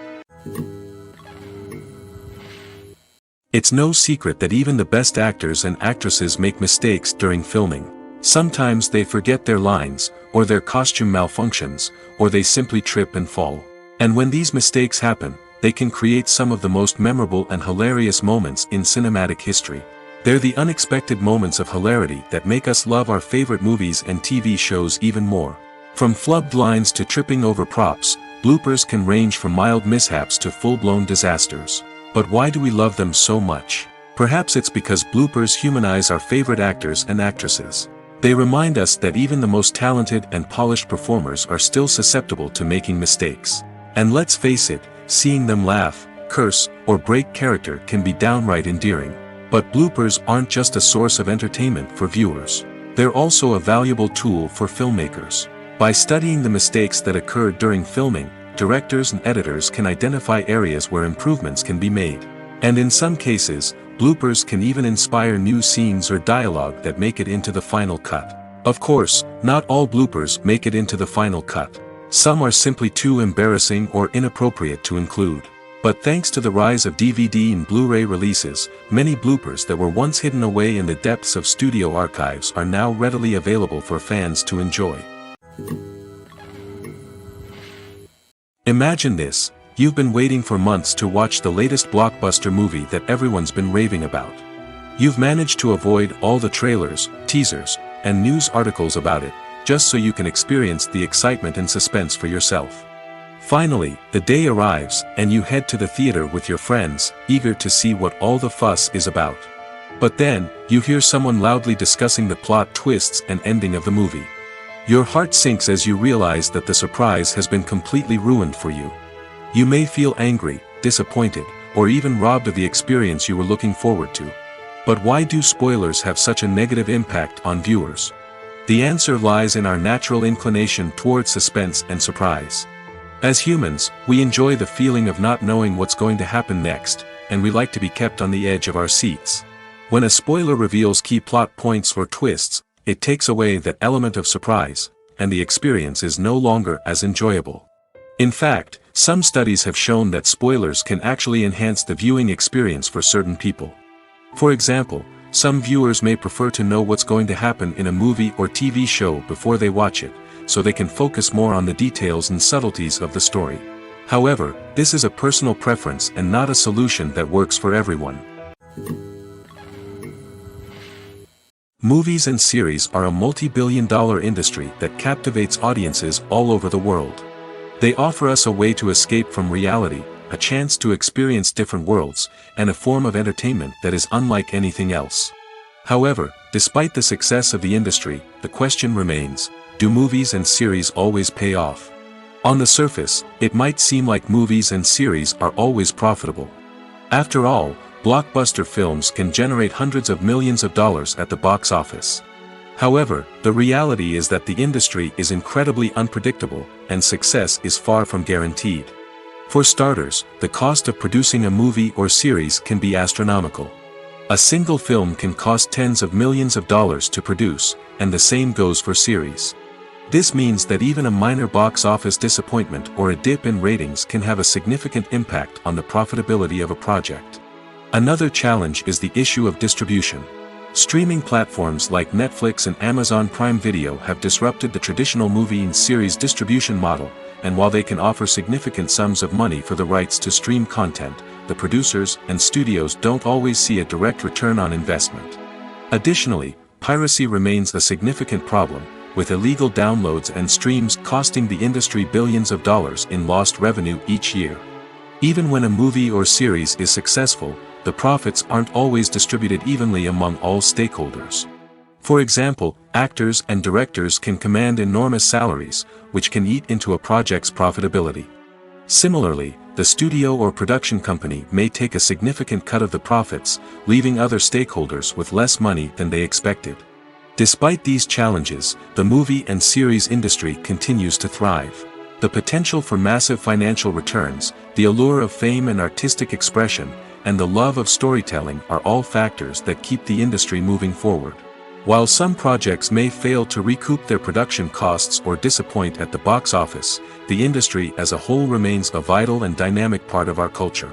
It's no secret that even the best actors and actresses make mistakes during filming. Sometimes they forget their lines, or their costume malfunctions, or they simply trip and fall. And when these mistakes happen, they can create some of the most memorable and hilarious moments in cinematic history. They're the unexpected moments of hilarity that make us love our favorite movies and TV shows even more. From flubbed lines to tripping over props, bloopers can range from mild mishaps to full-blown disasters. But why do we love them so much? Perhaps it's because bloopers humanize our favorite actors and actresses. They remind us that even the most talented and polished performers are still susceptible to making mistakes. And let's face it, seeing them laugh, curse, or break character can be downright endearing. But bloopers aren't just a source of entertainment for viewers. They're also a valuable tool for filmmakers. By studying the mistakes that occurred during filming, directors and editors can identify areas where improvements can be made. And in some cases, bloopers can even inspire new scenes or dialogue that make it into the final cut. Of course, not all bloopers make it into the final cut. Some are simply too embarrassing or inappropriate to include. But thanks to the rise of DVD and Blu-ray releases, many bloopers that were once hidden away in the depths of studio archives are now readily available for fans to enjoy. Imagine this: you've been waiting for months to watch the latest blockbuster movie that everyone's been raving about. You've managed to avoid all the trailers, teasers, and news articles about it, just so you can experience the excitement and suspense for yourself. Finally, the day arrives, and you head to the theater with your friends, eager to see what all the fuss is about. But then, you hear someone loudly discussing the plot twists and ending of the movie. Your heart sinks as you realize that the surprise has been completely ruined for you. You may feel angry, disappointed, or even robbed of the experience you were looking forward to. But why do spoilers have such a negative impact on viewers? The answer lies in our natural inclination toward suspense and surprise. As humans, we enjoy the feeling of not knowing what's going to happen next, and we like to be kept on the edge of our seats. When a spoiler reveals key plot points or twists, it takes away that element of surprise, and the experience is no longer as enjoyable. In fact, some studies have shown that spoilers can actually enhance the viewing experience for certain people. For example, some viewers may prefer to know what's going to happen in a movie or TV show before they watch it, so they can focus more on the details and subtleties of the story. However, this is a personal preference and not a solution that works for everyone. Movies and series are a multi-billion-dollar industry that captivates audiences all over the world. They offer us a way to escape from reality, a chance to experience different worlds, and a form of entertainment that is unlike anything else. However, despite the success of the industry, the question remains, do movies and series always pay off? On the surface, it might seem like movies and series are always profitable. After all, blockbuster films can generate hundreds of millions of dollars at the box office. However, the reality is that the industry is incredibly unpredictable, and success is far from guaranteed. For starters, the cost of producing a movie or series can be astronomical. A single film can cost tens of millions of dollars to produce, and the same goes for series. This means that even a minor box office disappointment or a dip in ratings can have a significant impact on the profitability of a project. Another challenge is the issue of distribution. Streaming platforms like Netflix and Amazon Prime Video have disrupted the traditional movie and series distribution model, and while they can offer significant sums of money for the rights to stream content, the producers and studios don't always see a direct return on investment. Additionally, piracy remains a significant problem, with illegal downloads and streams costing the industry billions of dollars in lost revenue each year. Even when a movie or series is successful, the profits aren't always distributed evenly among all stakeholders. For example, actors and directors can command enormous salaries, which can eat into a project's profitability. Similarly, the studio or production company may take a significant cut of the profits, leaving other stakeholders with less money than they expected. Despite these challenges, the movie and series industry continues to thrive. The potential for massive financial returns, the allure of fame and artistic expression, and the love of storytelling are all factors that keep the industry moving forward. While some projects may fail to recoup their production costs or disappoint at the box office, the industry as a whole remains a vital and dynamic part of our culture.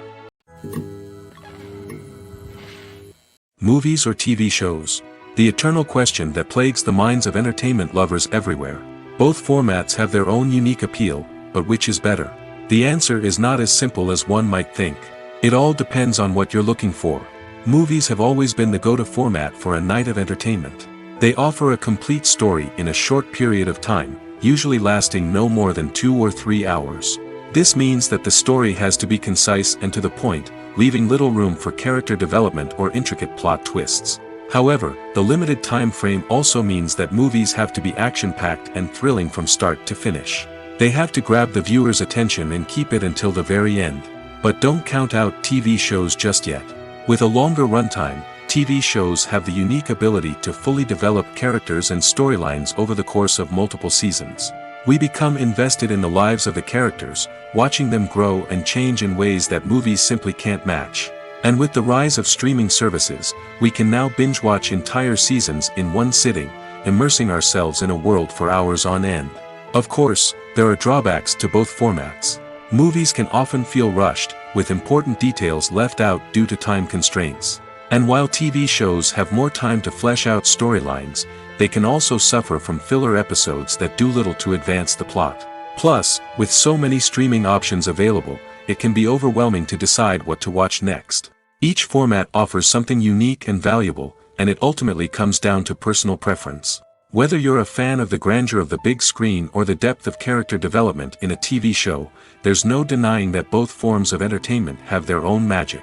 Movies or TV shows? The eternal question that plagues the minds of entertainment lovers everywhere. Both formats have their own unique appeal, but which is better? The answer is not as simple as one might think. It all depends on what you're looking for. Movies have always been the go-to format for a night of entertainment. They offer a complete story in a short period of time, usually lasting no more than 2 or 3 hours. This means that the story has to be concise and to the point, leaving little room for character development or intricate plot twists. However, the limited time frame also means that movies have to be action-packed and thrilling from start to finish. They have to grab the viewer's attention and keep it until the very end. But don't count out TV shows just yet. With a longer runtime, TV shows have the unique ability to fully develop characters and storylines over the course of multiple seasons. We become invested in the lives of the characters, watching them grow and change in ways that movies simply can't match. And with the rise of streaming services, we can now binge-watch entire seasons in one sitting, immersing ourselves in a world for hours on end. Of course, there are drawbacks to both formats. Movies can often feel rushed, with important details left out due to time constraints. And while TV shows have more time to flesh out storylines, they can also suffer from filler episodes that do little to advance the plot. Plus, with so many streaming options available, it can be overwhelming to decide what to watch next. Each format offers something unique and valuable, and it ultimately comes down to personal preference. Whether you're a fan of the grandeur of the big screen or the depth of character development in a TV show, there's no denying that both forms of entertainment have their own magic.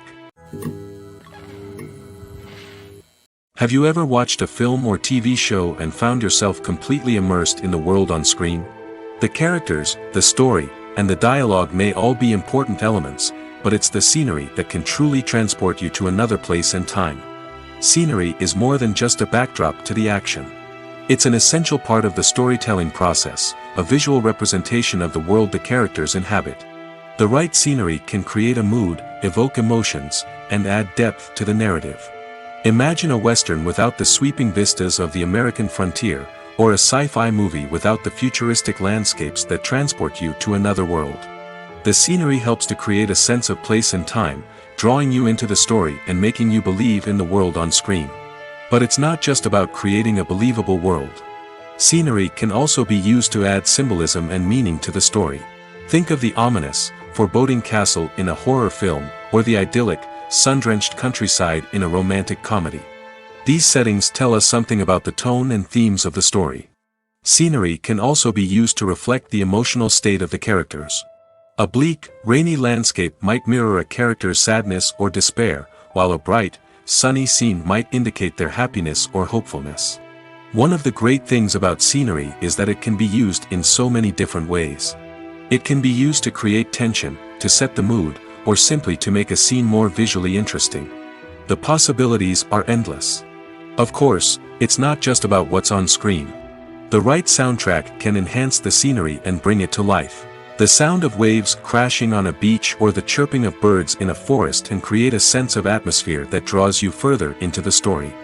Have you ever watched a film or TV show and found yourself completely immersed in the world on screen? The characters, the story, and the dialogue may all be important elements, but it's the scenery that can truly transport you to another place and time. Scenery is more than just a backdrop to the action. It's an essential part of the storytelling process, a visual representation of the world the characters inhabit. The right scenery can create a mood, evoke emotions, and add depth to the narrative. Imagine a Western without the sweeping vistas of the American frontier, or a sci-fi movie without the futuristic landscapes that transport you to another world. The scenery helps to create a sense of place and time, drawing you into the story and making you believe in the world on screen. But it's not just about creating a believable world. Scenery can also be used to add symbolism and meaning to the story. Think of the ominous, foreboding castle in a horror film, or the idyllic, sun-drenched countryside in a romantic comedy. These settings tell us something about the tone and themes of the story. Scenery can also be used to reflect the emotional state of the characters. A bleak, rainy landscape might mirror a character's sadness or despair, while a bright, sunny scene might indicate their happiness or hopefulness. One of the great things about scenery is that it can be used in so many different ways. It can be used to create tension, to set the mood, or simply to make a scene more visually interesting. The possibilities are endless. Of course, it's not just about what's on screen. The right soundtrack can enhance the scenery and bring it to life. The sound of waves crashing on a beach or the chirping of birds in a forest can create a sense of atmosphere that draws you further into the story.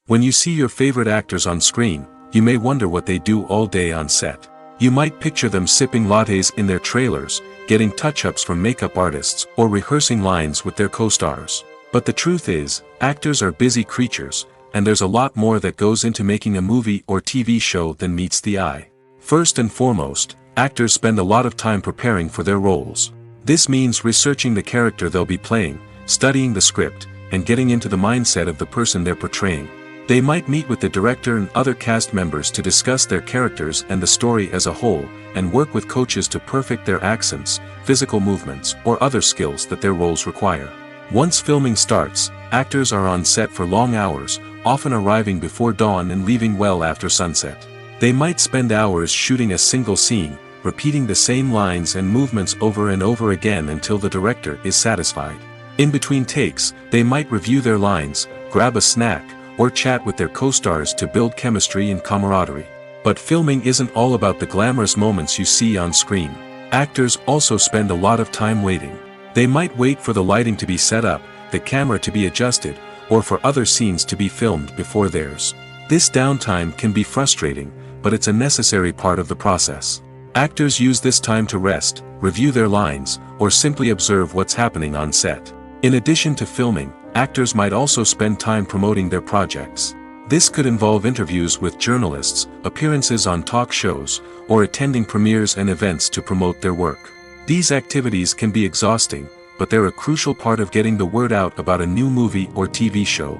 When you see your favorite actors on screen, you may wonder what they do all day on set. You might picture them sipping lattes in their trailers, getting touch-ups from makeup artists, or rehearsing lines with their co-stars. But the truth is, actors are busy creatures, and there's a lot more that goes into making a movie or TV show than meets the eye. First and foremost, actors spend a lot of time preparing for their roles. This means researching the character they'll be playing, studying the script, and getting into the mindset of the person they're portraying. They might meet with the director and other cast members to discuss their characters and the story as a whole, and work with coaches to perfect their accents, physical movements, or other skills that their roles require. Once filming starts, actors are on set for long hours, often arriving before dawn and leaving well after sunset. They might spend hours shooting a single scene, repeating the same lines and movements over and over again until the director is satisfied. In between takes, they might review their lines, grab a snack, or chat with their co-stars to build chemistry and camaraderie. But filming isn't all about the glamorous moments you see on screen. Actors also spend a lot of time waiting. They might wait for the lighting to be set up, the camera to be adjusted, or for other scenes to be filmed before theirs. This downtime can be frustrating, but it's a necessary part of the process. Actors use this time to rest, review their lines, or simply observe what's happening on set. In addition to filming, actors might also spend time promoting their projects. This could involve interviews with journalists, appearances on talk shows, or attending premieres and events to promote their work. These activities can be exhausting, but they're a crucial part of getting the word out about a new movie or TV show.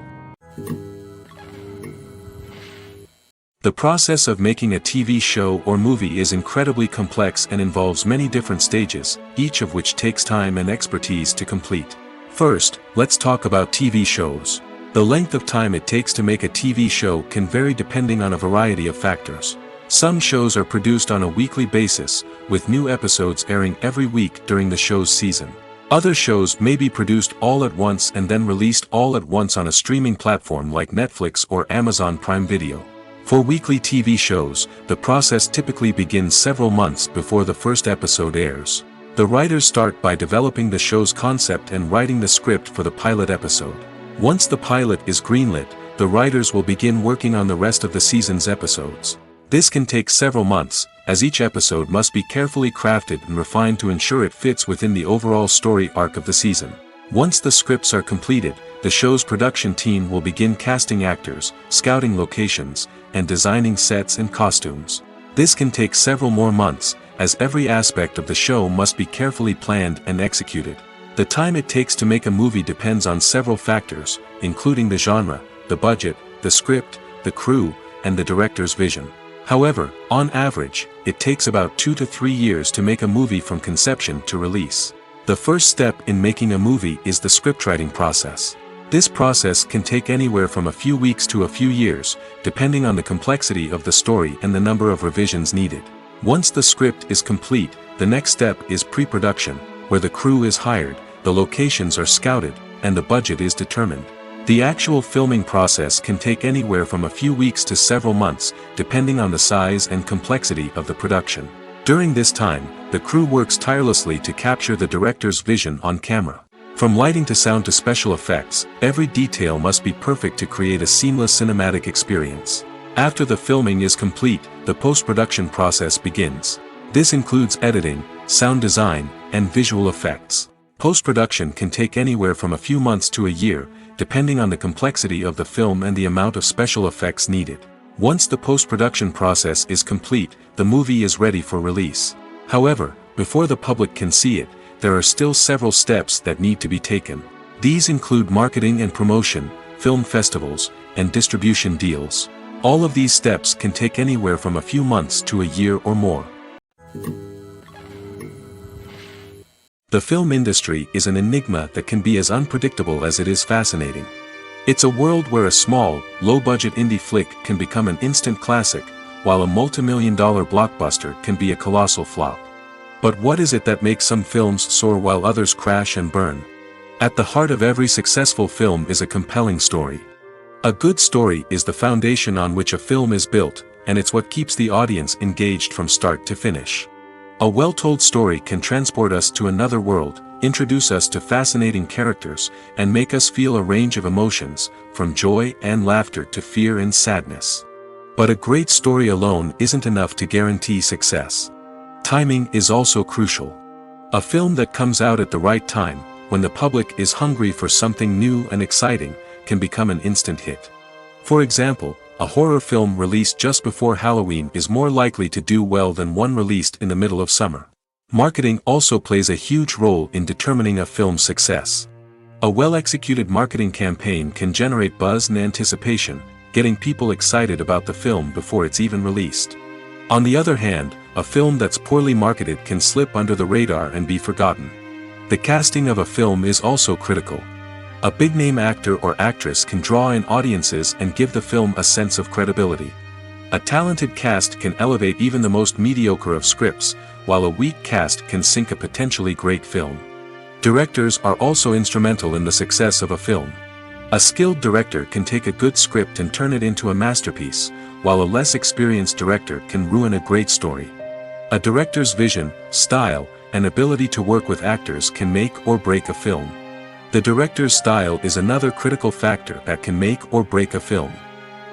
The process of making a TV show or movie is incredibly complex and involves many different stages, each of which takes time and expertise to complete. First, let's talk about TV shows. The length of time it takes to make a TV show can vary depending on a variety of factors. Some shows are produced on a weekly basis, with new episodes airing every week during the show's season. Other shows may be produced all at once and then released all at once on a streaming platform like Netflix or Amazon Prime Video. For weekly TV shows, the process typically begins several months before the first episode airs. The writers start by developing the show's concept and writing the script for the pilot episode. Once the pilot is greenlit, the writers will begin working on the rest of the season's episodes. This can take several months, as each episode must be carefully crafted and refined to ensure it fits within the overall story arc of the season. Once the scripts are completed, the show's production team will begin casting actors, scouting locations, and designing sets and costumes. This can take several more months, as every aspect of the show must be carefully planned and executed. The time it takes to make a movie depends on several factors, including the genre, the budget, the script, the crew, and the director's vision. However, on average, it takes about 2 to 3 years to make a movie from conception to release. The first step in making a movie is the scriptwriting process. This process can take anywhere from a few weeks to a few years, depending on the complexity of the story and the number of revisions needed. Once the script is complete, the next step is pre-production, where the crew is hired, the locations are scouted, and the budget is determined. The actual filming process can take anywhere from a few weeks to several months, depending on the size and complexity of the production. During this time, the crew works tirelessly to capture the director's vision on camera. From lighting to sound to special effects, every detail must be perfect to create a seamless cinematic experience. After the filming is complete, the post-production process begins. This includes editing, sound design, and visual effects. Post-production can take anywhere from a few months to a year, depending on the complexity of the film and the amount of special effects needed. Once the post-production process is complete, the movie is ready for release. However, before the public can see it, there are still several steps that need to be taken. These include marketing and promotion, film festivals, and distribution deals. All of these steps can take anywhere from a few months to a year or more. The film industry is an enigma that can be as unpredictable as it is fascinating. It's a world where a small, low-budget indie flick can become an instant classic, while a multi-million-dollar blockbuster can be a colossal flop. But what is it that makes some films soar while others crash and burn? At the heart of every successful film is a compelling story. A good story is the foundation on which a film is built, and it's what keeps the audience engaged from start to finish. A well-told story can transport us to another world, introduce us to fascinating characters, and make us feel a range of emotions, from joy and laughter to fear and sadness. But a great story alone isn't enough to guarantee success. Timing is also crucial. A film that comes out at the right time, when the public is hungry for something new and exciting, can become an instant hit. For example, a horror film released just before Halloween is more likely to do well than one released in the middle of summer. Marketing also plays a huge role in determining a film's success. A well-executed marketing campaign can generate buzz and anticipation, getting people excited about the film before it's even released. On the other hand, a film that's poorly marketed can slip under the radar and be forgotten. The casting of a film is also critical. A big-name actor or actress can draw in audiences and give the film a sense of credibility. A talented cast can elevate even the most mediocre of scripts, while a weak cast can sink a potentially great film. Directors are also instrumental in the success of a film. A skilled director can take a good script and turn it into a masterpiece, while a less experienced director can ruin a great story. A director's vision, style, and ability to work with actors can make or break a film. The director's style is another critical factor that can make or break a film.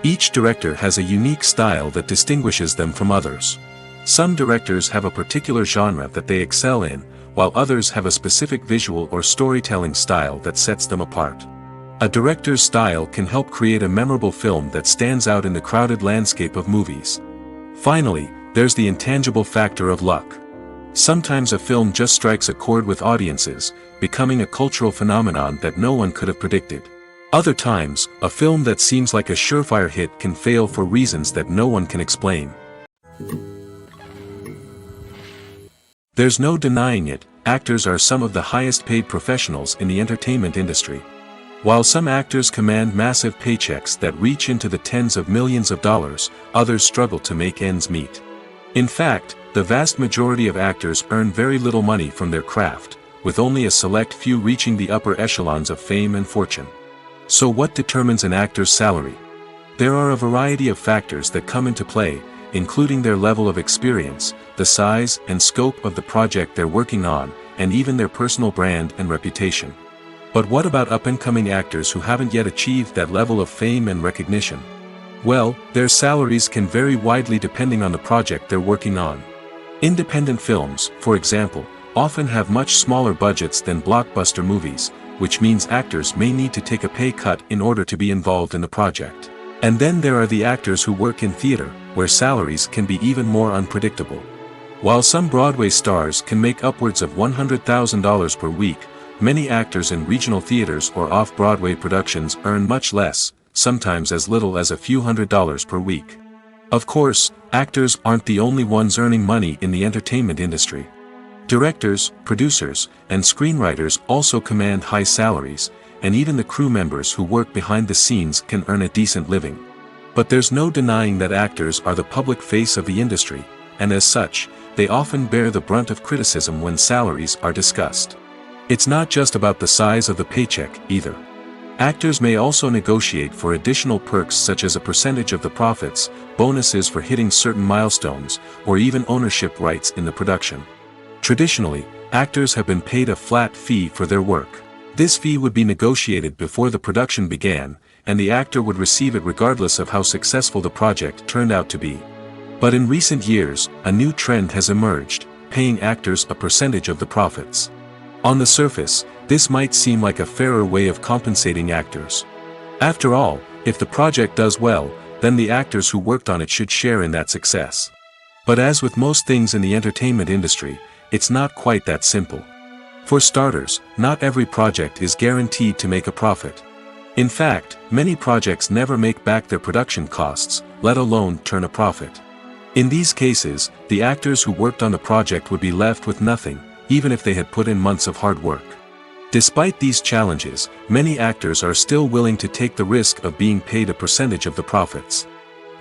Each director has a unique style that distinguishes them from others. Some directors have a particular genre that they excel in, while others have a specific visual or storytelling style that sets them apart. A director's style can help create a memorable film that stands out in the crowded landscape of movies. Finally, there's the intangible factor of luck. Sometimes a film just strikes a chord with audiences, becoming a cultural phenomenon that no one could have predicted. Other times, a film that seems like a surefire hit can fail for reasons that no one can explain. There's no denying it, actors are some of the highest paid professionals in the entertainment industry. While some actors command massive paychecks that reach into the tens of millions of dollars, others struggle to make ends meet. In fact, the vast majority of actors earn very little money from their craft, with only a select few reaching the upper echelons of fame and fortune. So what determines an actor's salary? There are a variety of factors that come into play, including their level of experience, the size and scope of the project they're working on, and even their personal brand and reputation. But what about up-and-coming actors who haven't yet achieved that level of fame and recognition? Well, their salaries can vary widely depending on the project they're working on. Independent films, for example, often have much smaller budgets than blockbuster movies, which means actors may need to take a pay cut in order to be involved in the project. And then there are the actors who work in theater, where salaries can be even more unpredictable. While some Broadway stars can make upwards of $100,000 per week, many actors in regional theaters or off-Broadway productions earn much less, sometimes as little as a few $100s per week. Of course, actors aren't the only ones earning money in the entertainment industry. Directors, producers, and screenwriters also command high salaries, and even the crew members who work behind the scenes can earn a decent living. But there's no denying that actors are the public face of the industry, and as such, they often bear the brunt of criticism when salaries are discussed. It's not just about the size of the paycheck, either. Actors may also negotiate for additional perks such as a percentage of the profits, bonuses for hitting certain milestones, or even ownership rights in the production. Traditionally, actors have been paid a flat fee for their work. This fee would be negotiated before the production began, and the actor would receive it regardless of how successful the project turned out to be. But in recent years, a new trend has emerged, paying actors a percentage of the profits. On the surface, this might seem like a fairer way of compensating actors. After all, if the project does well, then the actors who worked on it should share in that success. But as with most things in the entertainment industry, it's not quite that simple. For starters, not every project is guaranteed to make a profit. In fact, many projects never make back their production costs, let alone turn a profit. In these cases, the actors who worked on the project would be left with nothing, even if they had put in months of hard work. Despite these challenges, many actors are still willing to take the risk of being paid a percentage of the profits.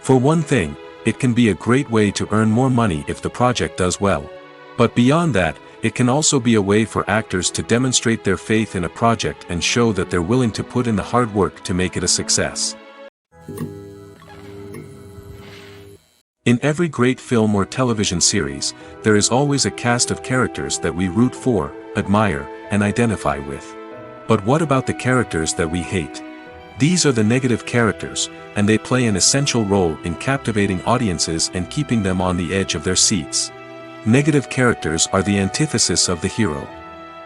For one thing, it can be a great way to earn more money if the project does well. But beyond that, it can also be a way for actors to demonstrate their faith in a project and show that they're willing to put in the hard work to make it a success. In every great film or television series, there is always a cast of characters that we root for, admire, and identify with. But what about the characters that we hate? These are the negative characters, and they play an essential role in captivating audiences and keeping them on the edge of their seats. Negative characters are the antithesis of the hero.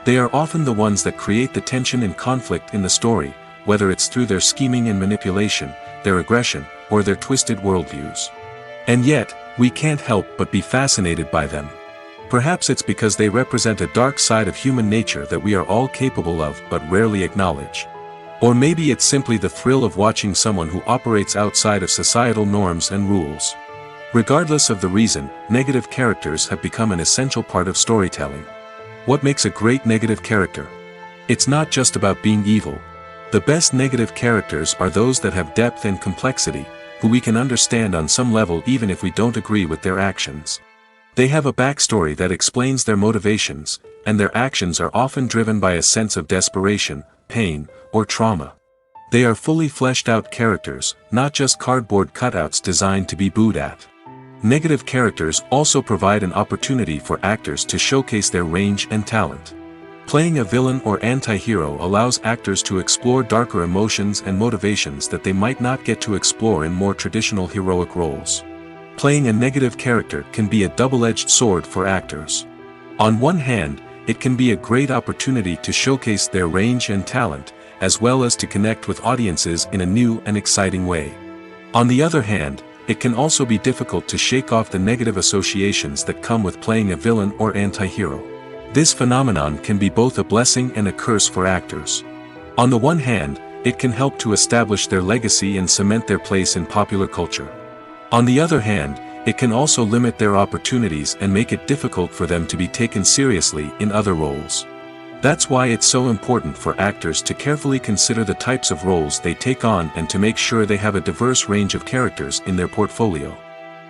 They are often the ones that create the tension and conflict in the story, whether it's through their scheming and manipulation, their aggression, or their twisted worldviews. And yet, we can't help but be fascinated by them. Perhaps it's because they represent a dark side of human nature that we are all capable of but rarely acknowledge. Or maybe it's simply the thrill of watching someone who operates outside of societal norms and rules. Regardless of the reason, negative characters have become an essential part of storytelling. What makes a great negative character? It's not just about being evil. The best negative characters are those that have depth and complexity, who we can understand on some level even if we don't agree with their actions. They have a backstory that explains their motivations, and their actions are often driven by a sense of desperation, pain, or trauma. They are fully fleshed out characters, not just cardboard cutouts designed to be booed at. Negative characters also provide an opportunity for actors to showcase their range and talent. Playing a villain or anti-hero allows actors to explore darker emotions and motivations that they might not get to explore in more traditional heroic roles. Playing a negative character can be a double-edged sword for actors. On one hand, it can be a great opportunity to showcase their range and talent, as well as to connect with audiences in a new and exciting way. On the other hand, it can also be difficult to shake off the negative associations that come with playing a villain or anti-hero. This phenomenon can be both a blessing and a curse for actors. On the one hand, it can help to establish their legacy and cement their place in popular culture. On the other hand, it can also limit their opportunities and make it difficult for them to be taken seriously in other roles. That's why it's so important for actors to carefully consider the types of roles they take on and to make sure they have a diverse range of characters in their portfolio.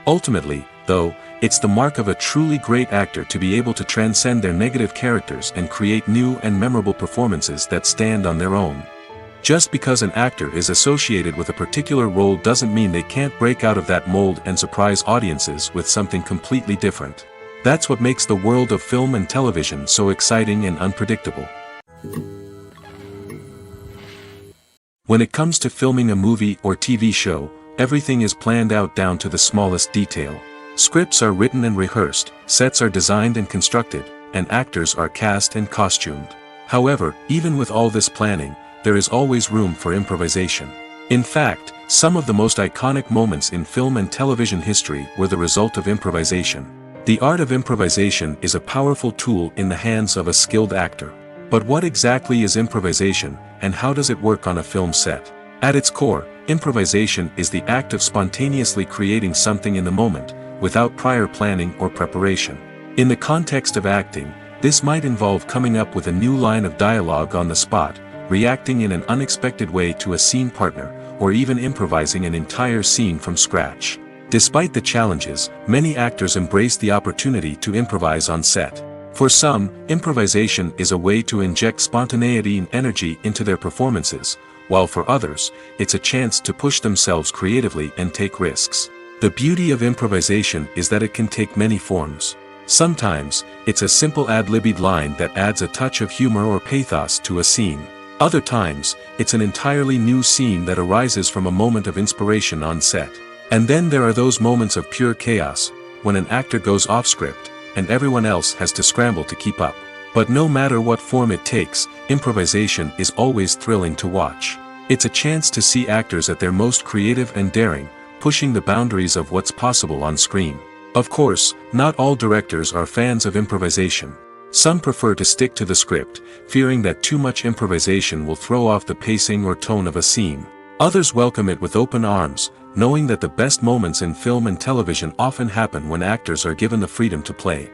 Ultimately, though, it's the mark of a truly great actor to be able to transcend their negative characters and create new and memorable performances that stand on their own. Just because an actor is associated with a particular role doesn't mean they can't break out of that mold and surprise audiences with something completely different. That's what makes the world of film and television so exciting and unpredictable. When it comes to filming a movie or TV show, everything is planned out down to the smallest detail. Scripts are written and rehearsed, sets are designed and constructed, and actors are cast and costumed. However, even with all this planning, there is always room for improvisation. In fact, some of the most iconic moments in film and television history were the result of improvisation. The art of improvisation is a powerful tool in the hands of a skilled actor. But what exactly is improvisation, and how does it work on a film set? At its core, improvisation is the act of spontaneously creating something in the moment, without prior planning or preparation. In the context of acting, this might involve coming up with a new line of dialogue on the spot, reacting in an unexpected way to a scene partner, or even improvising an entire scene from scratch. Despite the challenges, many actors embrace the opportunity to improvise on set. For some, improvisation is a way to inject spontaneity and energy into their performances, while for others, it's a chance to push themselves creatively and take risks. The beauty of improvisation is that it can take many forms. Sometimes, it's a simple ad-libbed line that adds a touch of humor or pathos to a scene. Other times, it's an entirely new scene that arises from a moment of inspiration on set. And then there are those moments of pure chaos, when an actor goes off script, and everyone else has to scramble to keep up. But no matter what form it takes, improvisation is always thrilling to watch. It's a chance to see actors at their most creative and daring, pushing the boundaries of what's possible on screen. Of course, not all directors are fans of improvisation. Some prefer to stick to the script, fearing that too much improvisation will throw off the pacing or tone of a scene. Others welcome it with open arms, knowing that the best moments in film and television often happen when actors are given the freedom to play.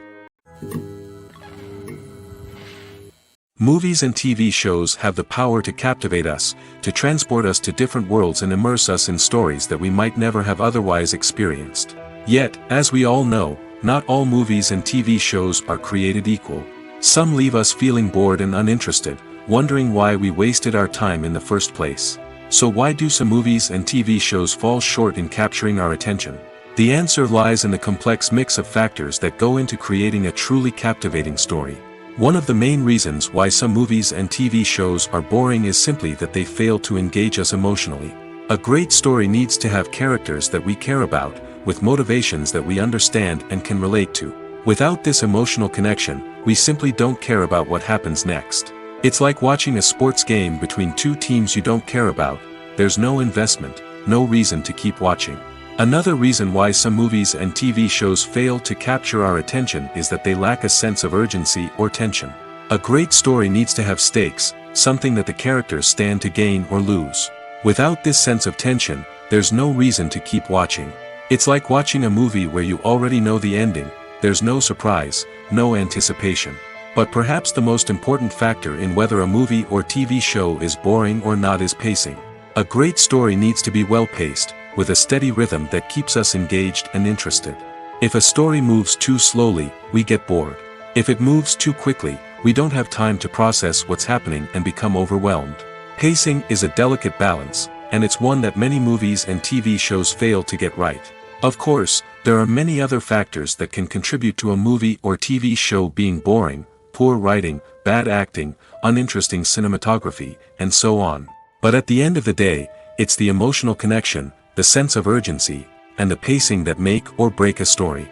Movies and TV shows have the power to captivate us, to transport us to different worlds and immerse us in stories that we might never have otherwise experienced. Yet, as we all know, not all movies and TV shows are created equal. Some leave us feeling bored and uninterested, wondering why we wasted our time in the first place. So why do some movies and TV shows fall short in capturing our attention? The answer lies in the complex mix of factors that go into creating a truly captivating story. One of the main reasons why some movies and TV shows are boring is simply that they fail to engage us emotionally. A great story needs to have characters that we care about, with motivations that we understand and can relate to. Without this emotional connection, we simply don't care about what happens next. It's like watching a sports game between two teams you don't care about. There's no investment, no reason to keep watching. Another reason why some movies and TV shows fail to capture our attention is that they lack a sense of urgency or tension. A great story needs to have stakes, something that the characters stand to gain or lose. Without this sense of tension, there's no reason to keep watching. It's like watching a movie where you already know the ending, there's no surprise, no anticipation. But perhaps the most important factor in whether a movie or TV show is boring or not is pacing. A great story needs to be well-paced, with a steady rhythm that keeps us engaged and interested. If a story moves too slowly, we get bored. If it moves too quickly, we don't have time to process what's happening and become overwhelmed. Pacing is a delicate balance, and it's one that many movies and TV shows fail to get right. Of course, there are many other factors that can contribute to a movie or TV show being boring: poor writing, bad acting, uninteresting cinematography, and so on. But at the end of the day, it's the emotional connection, the sense of urgency, and the pacing that make or break a story.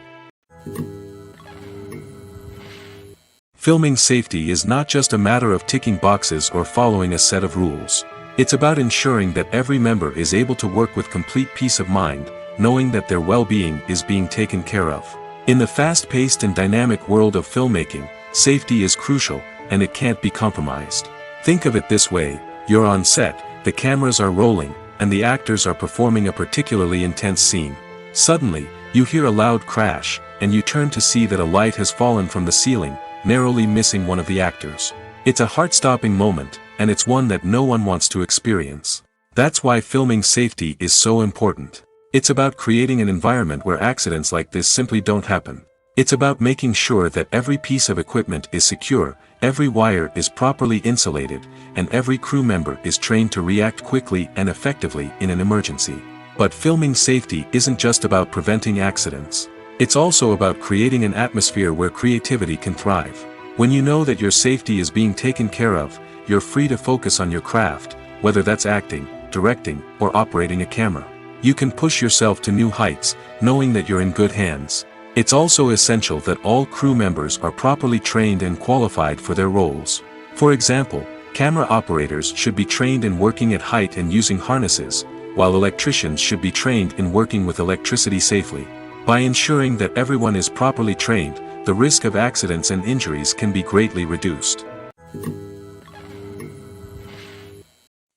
Filming safety is not just a matter of ticking boxes or following a set of rules. It's about ensuring that every member is able to work with complete peace of mind, knowing that their well-being is being taken care of. In the fast-paced and dynamic world of filmmaking, safety is crucial, and it can't be compromised. Think of it this way: you're on set, the cameras are rolling, and the actors are performing a particularly intense scene. Suddenly, you hear a loud crash, and you turn to see that a light has fallen from the ceiling, narrowly missing one of the actors. It's a heart-stopping moment, and it's one that no one wants to experience. That's why filming safety is so important. It's about creating an environment where accidents like this simply don't happen. It's about making sure that every piece of equipment is secure, every wire is properly insulated, and every crew member is trained to react quickly and effectively in an emergency. But filming safety isn't just about preventing accidents. It's also about creating an atmosphere where creativity can thrive. When you know that your safety is being taken care of, you're free to focus on your craft, whether that's acting, directing, or operating a camera. You can push yourself to new heights, knowing that you're in good hands. It's also essential that all crew members are properly trained and qualified for their roles. For example, camera operators should be trained in working at height and using harnesses, while electricians should be trained in working with electricity safely. By ensuring that everyone is properly trained, the risk of accidents and injuries can be greatly reduced.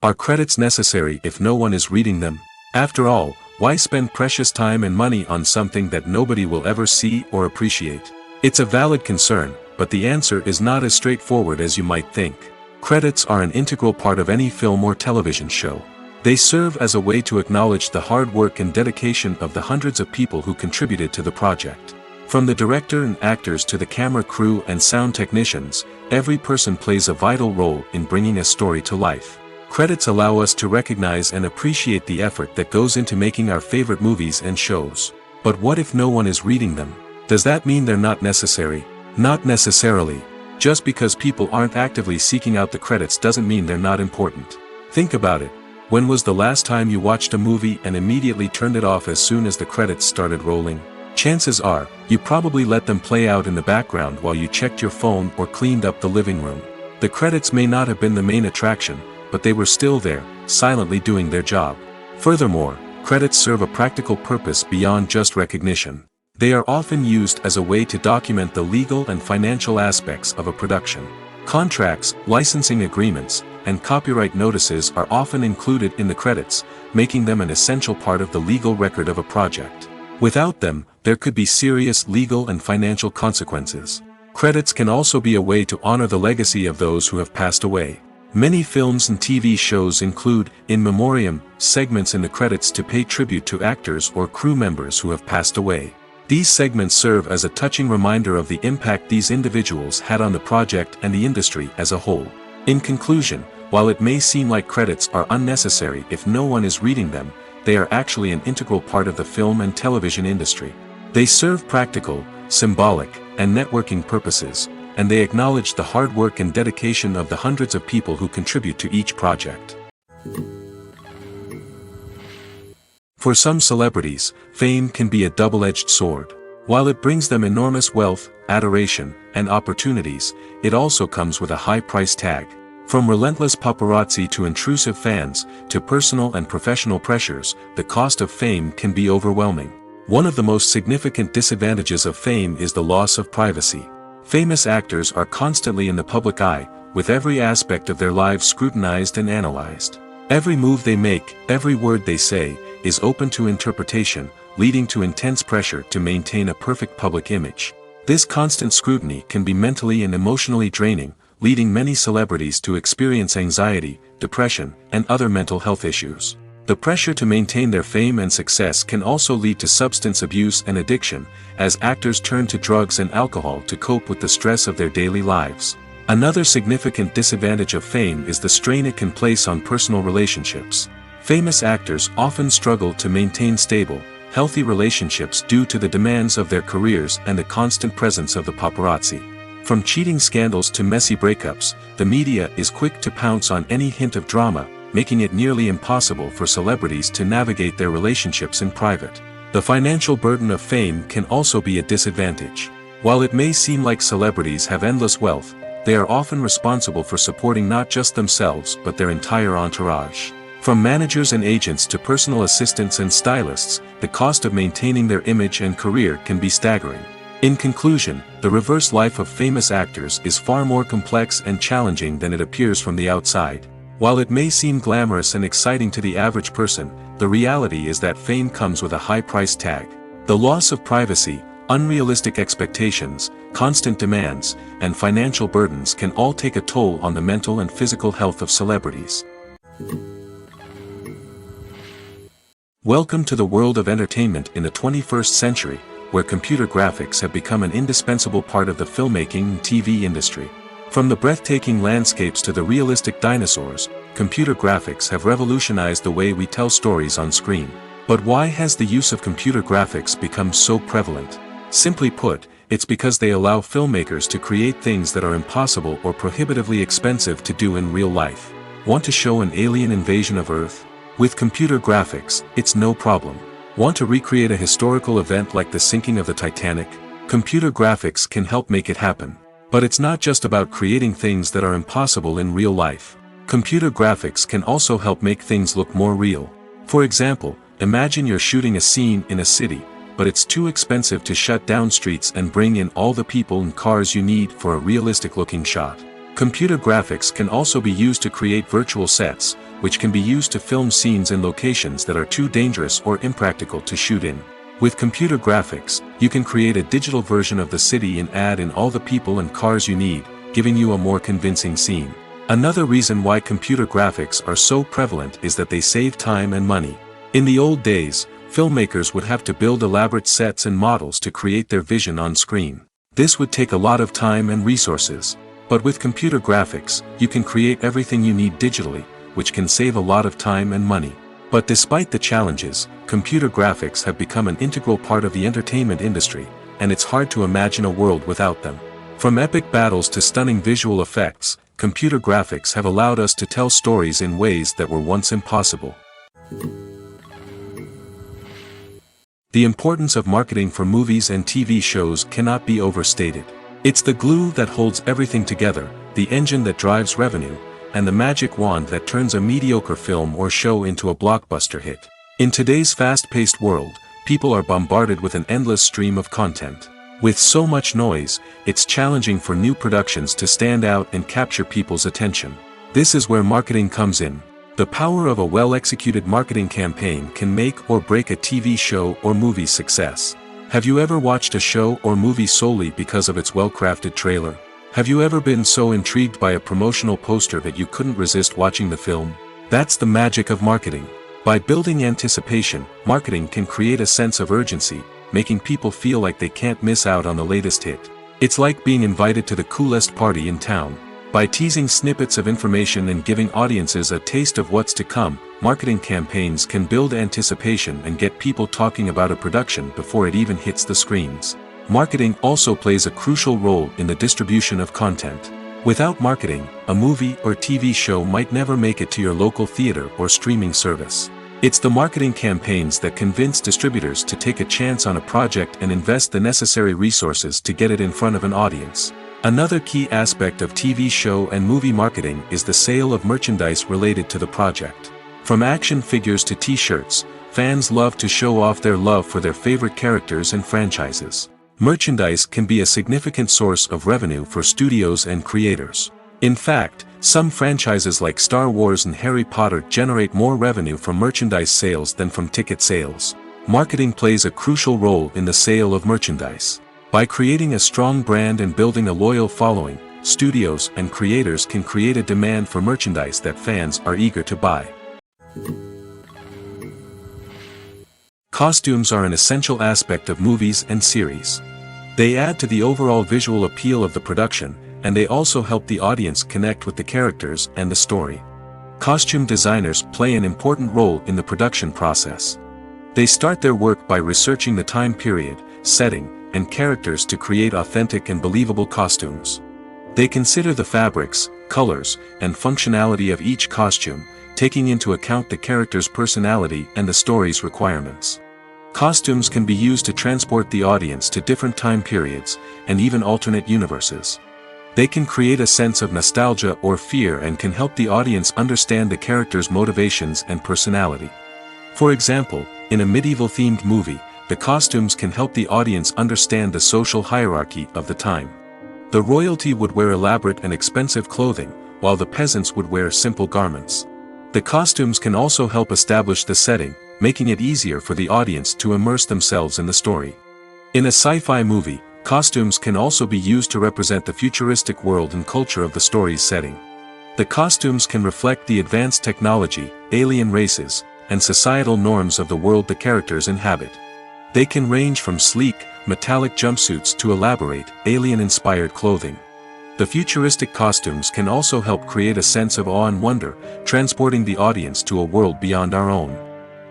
Are credits necessary if no one is reading them? After all, why spend precious time and money on something that nobody will ever see or appreciate? It's a valid concern, but the answer is not as straightforward as you might think. Credits are an integral part of any film or television show. They serve as a way to acknowledge the hard work and dedication of the hundreds of people who contributed to the project. From the director and actors to the camera crew and sound technicians, every person plays a vital role in bringing a story to life. Credits allow us to recognize and appreciate the effort that goes into making our favorite movies and shows. But what if no one is reading them? Does that mean they're not necessary? Not necessarily. Just because people aren't actively seeking out the credits doesn't mean they're not important. Think about it. When was the last time you watched a movie and immediately turned it off as soon as the credits started rolling? Chances are, you probably let them play out in the background while you checked your phone or cleaned up the living room. The credits may not have been the main attraction, but they were still there, silently doing their job. Furthermore, credits serve a practical purpose beyond just recognition. They are often used as a way to document the legal and financial aspects of a production. Contracts, licensing agreements, and copyright notices are often included in the credits, making them an essential part of the legal record of a project. Without them, there could be serious legal and financial consequences. Credits can also be a way to honor the legacy of those who have passed away. Many films and TV shows include, in memoriam, segments in the credits to pay tribute to actors or crew members who have passed away. These segments serve as a touching reminder of the impact these individuals had on the project and the industry as a whole. In conclusion, while it may seem like credits are unnecessary if no one is reading them, they are actually an integral part of the film and television industry. They serve practical, symbolic, and networking purposes, and they acknowledge the hard work and dedication of the hundreds of people who contribute to each project. For some celebrities, fame can be a double-edged sword. While it brings them enormous wealth, adoration, and opportunities, it also comes with a high price tag. From relentless paparazzi to intrusive fans, to personal and professional pressures, the cost of fame can be overwhelming. One of the most significant disadvantages of fame is the loss of privacy. Famous actors are constantly in the public eye, with every aspect of their lives scrutinized and analyzed. Every move they make, every word they say, is open to interpretation, leading to intense pressure to maintain a perfect public image. This constant scrutiny can be mentally and emotionally draining, leading many celebrities to experience anxiety, depression, and other mental health issues. The pressure to maintain their fame and success can also lead to substance abuse and addiction, as actors turn to drugs and alcohol to cope with the stress of their daily lives. Another significant disadvantage of fame is the strain it can place on personal relationships. Famous actors often struggle to maintain stable, healthy relationships due to the demands of their careers and the constant presence of the paparazzi. From cheating scandals to messy breakups, the media is quick to pounce on any hint of drama, making it nearly impossible for celebrities to navigate their relationships in private. The financial burden of fame can also be a disadvantage. While it may seem like celebrities have endless wealth, they are often responsible for supporting not just themselves but their entire entourage. From managers and agents to personal assistants and stylists, the cost of maintaining their image and career can be staggering. In conclusion, the reverse life of famous actors is far more complex and challenging than it appears from the outside. While it may seem glamorous and exciting to the average person, the reality is that fame comes with a high price tag. The loss of privacy, unrealistic expectations, constant demands, and financial burdens can all take a toll on the mental and physical health of celebrities. Welcome to the world of entertainment in the 21st century, where computer graphics have become an indispensable part of the filmmaking and TV industry. From the breathtaking landscapes to the realistic dinosaurs, computer graphics have revolutionized the way we tell stories on screen. But why has the use of computer graphics become so prevalent? Simply put, it's because they allow filmmakers to create things that are impossible or prohibitively expensive to do in real life. Want to show an alien invasion of Earth? With computer graphics, it's no problem. Want to recreate a historical event like the sinking of the Titanic? Computer graphics can help make it happen. But it's not just about creating things that are impossible in real life. Computer graphics can also help make things look more real. For example, imagine you're shooting a scene in a city, but it's too expensive to shut down streets and bring in all the people and cars you need for a realistic-looking shot. Computer graphics can also be used to create virtual sets, which can be used to film scenes in locations that are too dangerous or impractical to shoot in. With computer graphics, you can create a digital version of the city and add in all the people and cars you need, giving you a more convincing scene. Another reason why computer graphics are so prevalent is that they save time and money. In the old days, filmmakers would have to build elaborate sets and models to create their vision on screen. This would take a lot of time and resources. But with computer graphics, you can create everything you need digitally, which can save a lot of time and money. But despite the challenges, computer graphics have become an integral part of the entertainment industry, and it's hard to imagine a world without them. From epic battles to stunning visual effects, computer graphics have allowed us to tell stories in ways that were once impossible. The importance of marketing for movies and TV shows cannot be overstated. It's the glue that holds everything together, the engine that drives revenue, and the magic wand that turns a mediocre film or show into a blockbuster hit. In today's fast-paced world, people are bombarded with an endless stream of content. With so much noise, it's challenging for new productions to stand out and capture people's attention. This is where marketing comes in. The power of a well-executed marketing campaign can make or break a TV show or movie's success. Have you ever watched a show or movie solely because of its well-crafted trailer? Have you ever been so intrigued by a promotional poster that you couldn't resist watching the film? That's the magic of marketing. By building anticipation, marketing can create a sense of urgency, making people feel like they can't miss out on the latest hit. It's like being invited to the coolest party in town. By teasing snippets of information and giving audiences a taste of what's to come, marketing campaigns can build anticipation and get people talking about a production before it even hits the screens. Marketing also plays a crucial role in the distribution of content. Without marketing, a movie or TV show might never make it to your local theater or streaming service. It's the marketing campaigns that convince distributors to take a chance on a project and invest the necessary resources to get it in front of an audience. Another key aspect of TV show and movie marketing is the sale of merchandise related to the project. From action figures to t-shirts, fans love to show off their love for their favorite characters and franchises. Merchandise can be a significant source of revenue for studios and creators. In fact, some franchises like Star Wars and Harry Potter generate more revenue from merchandise sales than from ticket sales. Marketing plays a crucial role in the sale of merchandise. By creating a strong brand and building a loyal following, studios and creators can create a demand for merchandise that fans are eager to buy. Costumes are an essential aspect of movies and series. They add to the overall visual appeal of the production, and they also help the audience connect with the characters and the story. Costume designers play an important role in the production process. They start their work by researching the time period, setting, and characters to create authentic and believable costumes. They consider the fabrics, colors, and functionality of each costume, taking into account the character's personality and the story's requirements. Costumes can be used to transport the audience to different time periods, and even alternate universes. They can create a sense of nostalgia or fear and can help the audience understand the character's motivations and personality. For example, in a medieval-themed movie, the costumes can help the audience understand the social hierarchy of the time. The royalty would wear elaborate and expensive clothing, while the peasants would wear simple garments. The costumes can also help establish the setting, making it easier for the audience to immerse themselves in the story. In a sci-fi movie, costumes can also be used to represent the futuristic world and culture of the story's setting. The costumes can reflect the advanced technology, alien races, and societal norms of the world the characters inhabit. They can range from sleek, metallic jumpsuits to elaborate, alien-inspired clothing. The futuristic costumes can also help create a sense of awe and wonder, transporting the audience to a world beyond our own.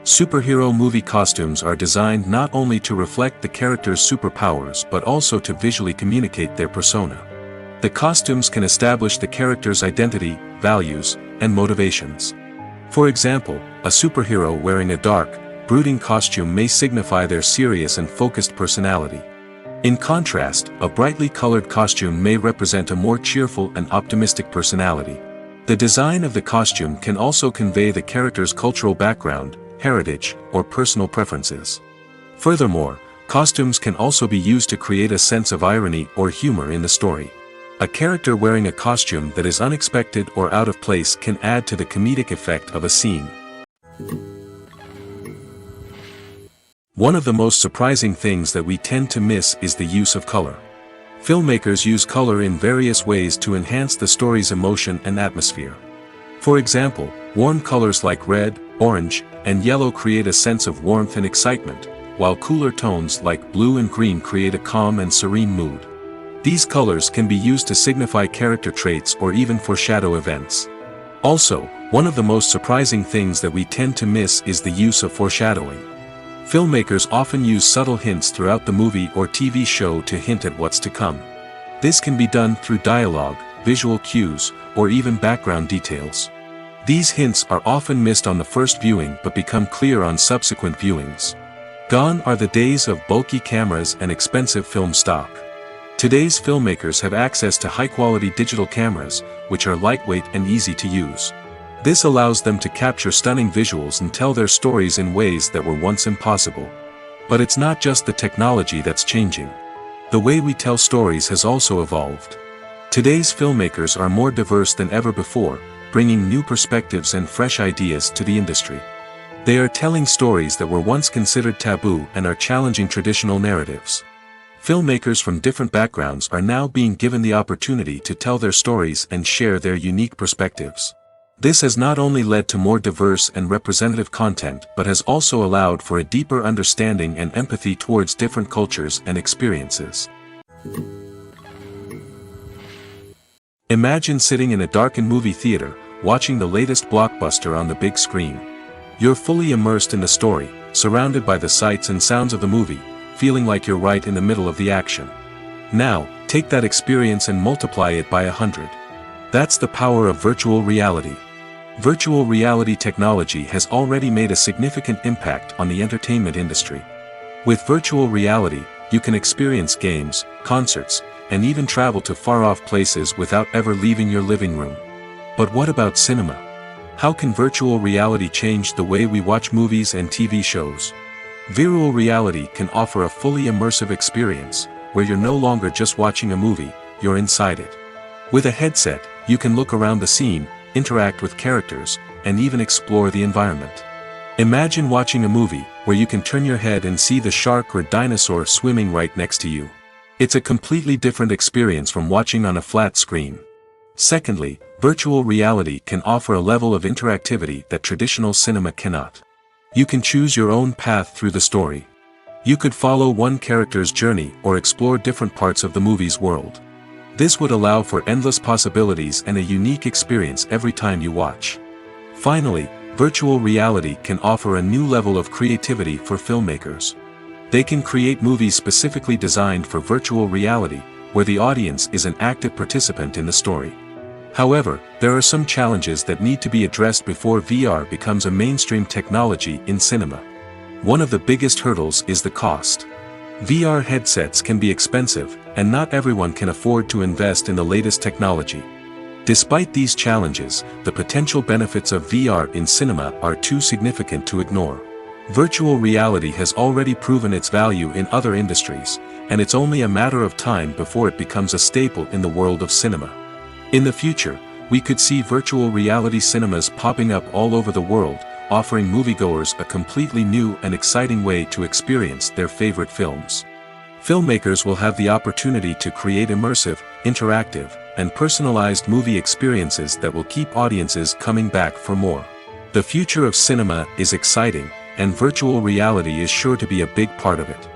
Superhero movie costumes are designed not only to reflect the character's superpowers but also to visually communicate their persona. The costumes can establish the character's identity, values, and motivations. For example, a superhero wearing a dark, brooding costume may signify their serious and focused personality. In contrast, a brightly colored costume may represent a more cheerful and optimistic personality. The design of the costume can also convey the character's cultural background, heritage, or personal preferences. Furthermore, costumes can also be used to create a sense of irony or humor in the story. A character wearing a costume that is unexpected or out of place can add to the comedic effect of a scene. One of the most surprising things that we tend to miss is the use of color. Filmmakers use color in various ways to enhance the story's emotion and atmosphere. For example, warm colors like red, orange, and yellow create a sense of warmth and excitement, while cooler tones like blue and green create a calm and serene mood. These colors can be used to signify character traits or even foreshadow events. Also, one of the most surprising things that we tend to miss is the use of foreshadowing. Filmmakers often use subtle hints throughout the movie or TV show to hint at what's to come. This can be done through dialogue, visual cues, or even background details. These hints are often missed on the first viewing but become clear on subsequent viewings. Gone are the days of bulky cameras and expensive film stock. Today's filmmakers have access to high-quality digital cameras, which are lightweight and easy to use. This allows them to capture stunning visuals and tell their stories in ways that were once impossible. But it's not just the technology that's changing. The way we tell stories has also evolved. Today's filmmakers are more diverse than ever before, bringing new perspectives and fresh ideas to the industry. They are telling stories that were once considered taboo and are challenging traditional narratives. Filmmakers from different backgrounds are now being given the opportunity to tell their stories and share their unique perspectives. This has not only led to more diverse and representative content but has also allowed for a deeper understanding and empathy towards different cultures and experiences. Imagine sitting in a darkened movie theater, watching the latest blockbuster on the big screen. You're fully immersed in the story, surrounded by the sights and sounds of the movie, feeling like you're right in the middle of the action. Now, take that experience and multiply it by 100. That's the power of virtual reality. Virtual reality technology has already made a significant impact on the entertainment industry. With virtual reality, you can experience games, concerts, and even travel to far-off places without ever leaving your living room. But what about cinema? How can virtual reality change the way we watch movies and TV shows? Virtual reality can offer a fully immersive experience, where you're no longer just watching a movie, you're inside it. With a headset, you can look around the scene, interact with characters, and even explore the environment. Imagine watching a movie where you can turn your head and see the shark or dinosaur swimming right next to you. It's a completely different experience from watching on a flat screen. Secondly, virtual reality can offer a level of interactivity that traditional cinema cannot. You can choose your own path through the story. You could follow one character's journey or explore different parts of the movie's world. This would allow for endless possibilities and a unique experience every time you watch. Finally, virtual reality can offer a new level of creativity for filmmakers. They can create movies specifically designed for virtual reality, where the audience is an active participant in the story. However, there are some challenges that need to be addressed before VR becomes a mainstream technology in cinema. One of the biggest hurdles is the cost. VR headsets can be expensive, and not everyone can afford to invest in the latest technology. Despite these challenges, the potential benefits of VR in cinema are too significant to ignore. Virtual reality has already proven its value in other industries, and it's only a matter of time before it becomes a staple in the world of cinema. In the future, we could see virtual reality cinemas popping up all over the world, offering moviegoers a completely new and exciting way to experience their favorite films. Filmmakers will have the opportunity to create immersive, interactive, and personalized movie experiences that will keep audiences coming back for more. The future of cinema is exciting, and virtual reality is sure to be a big part of it.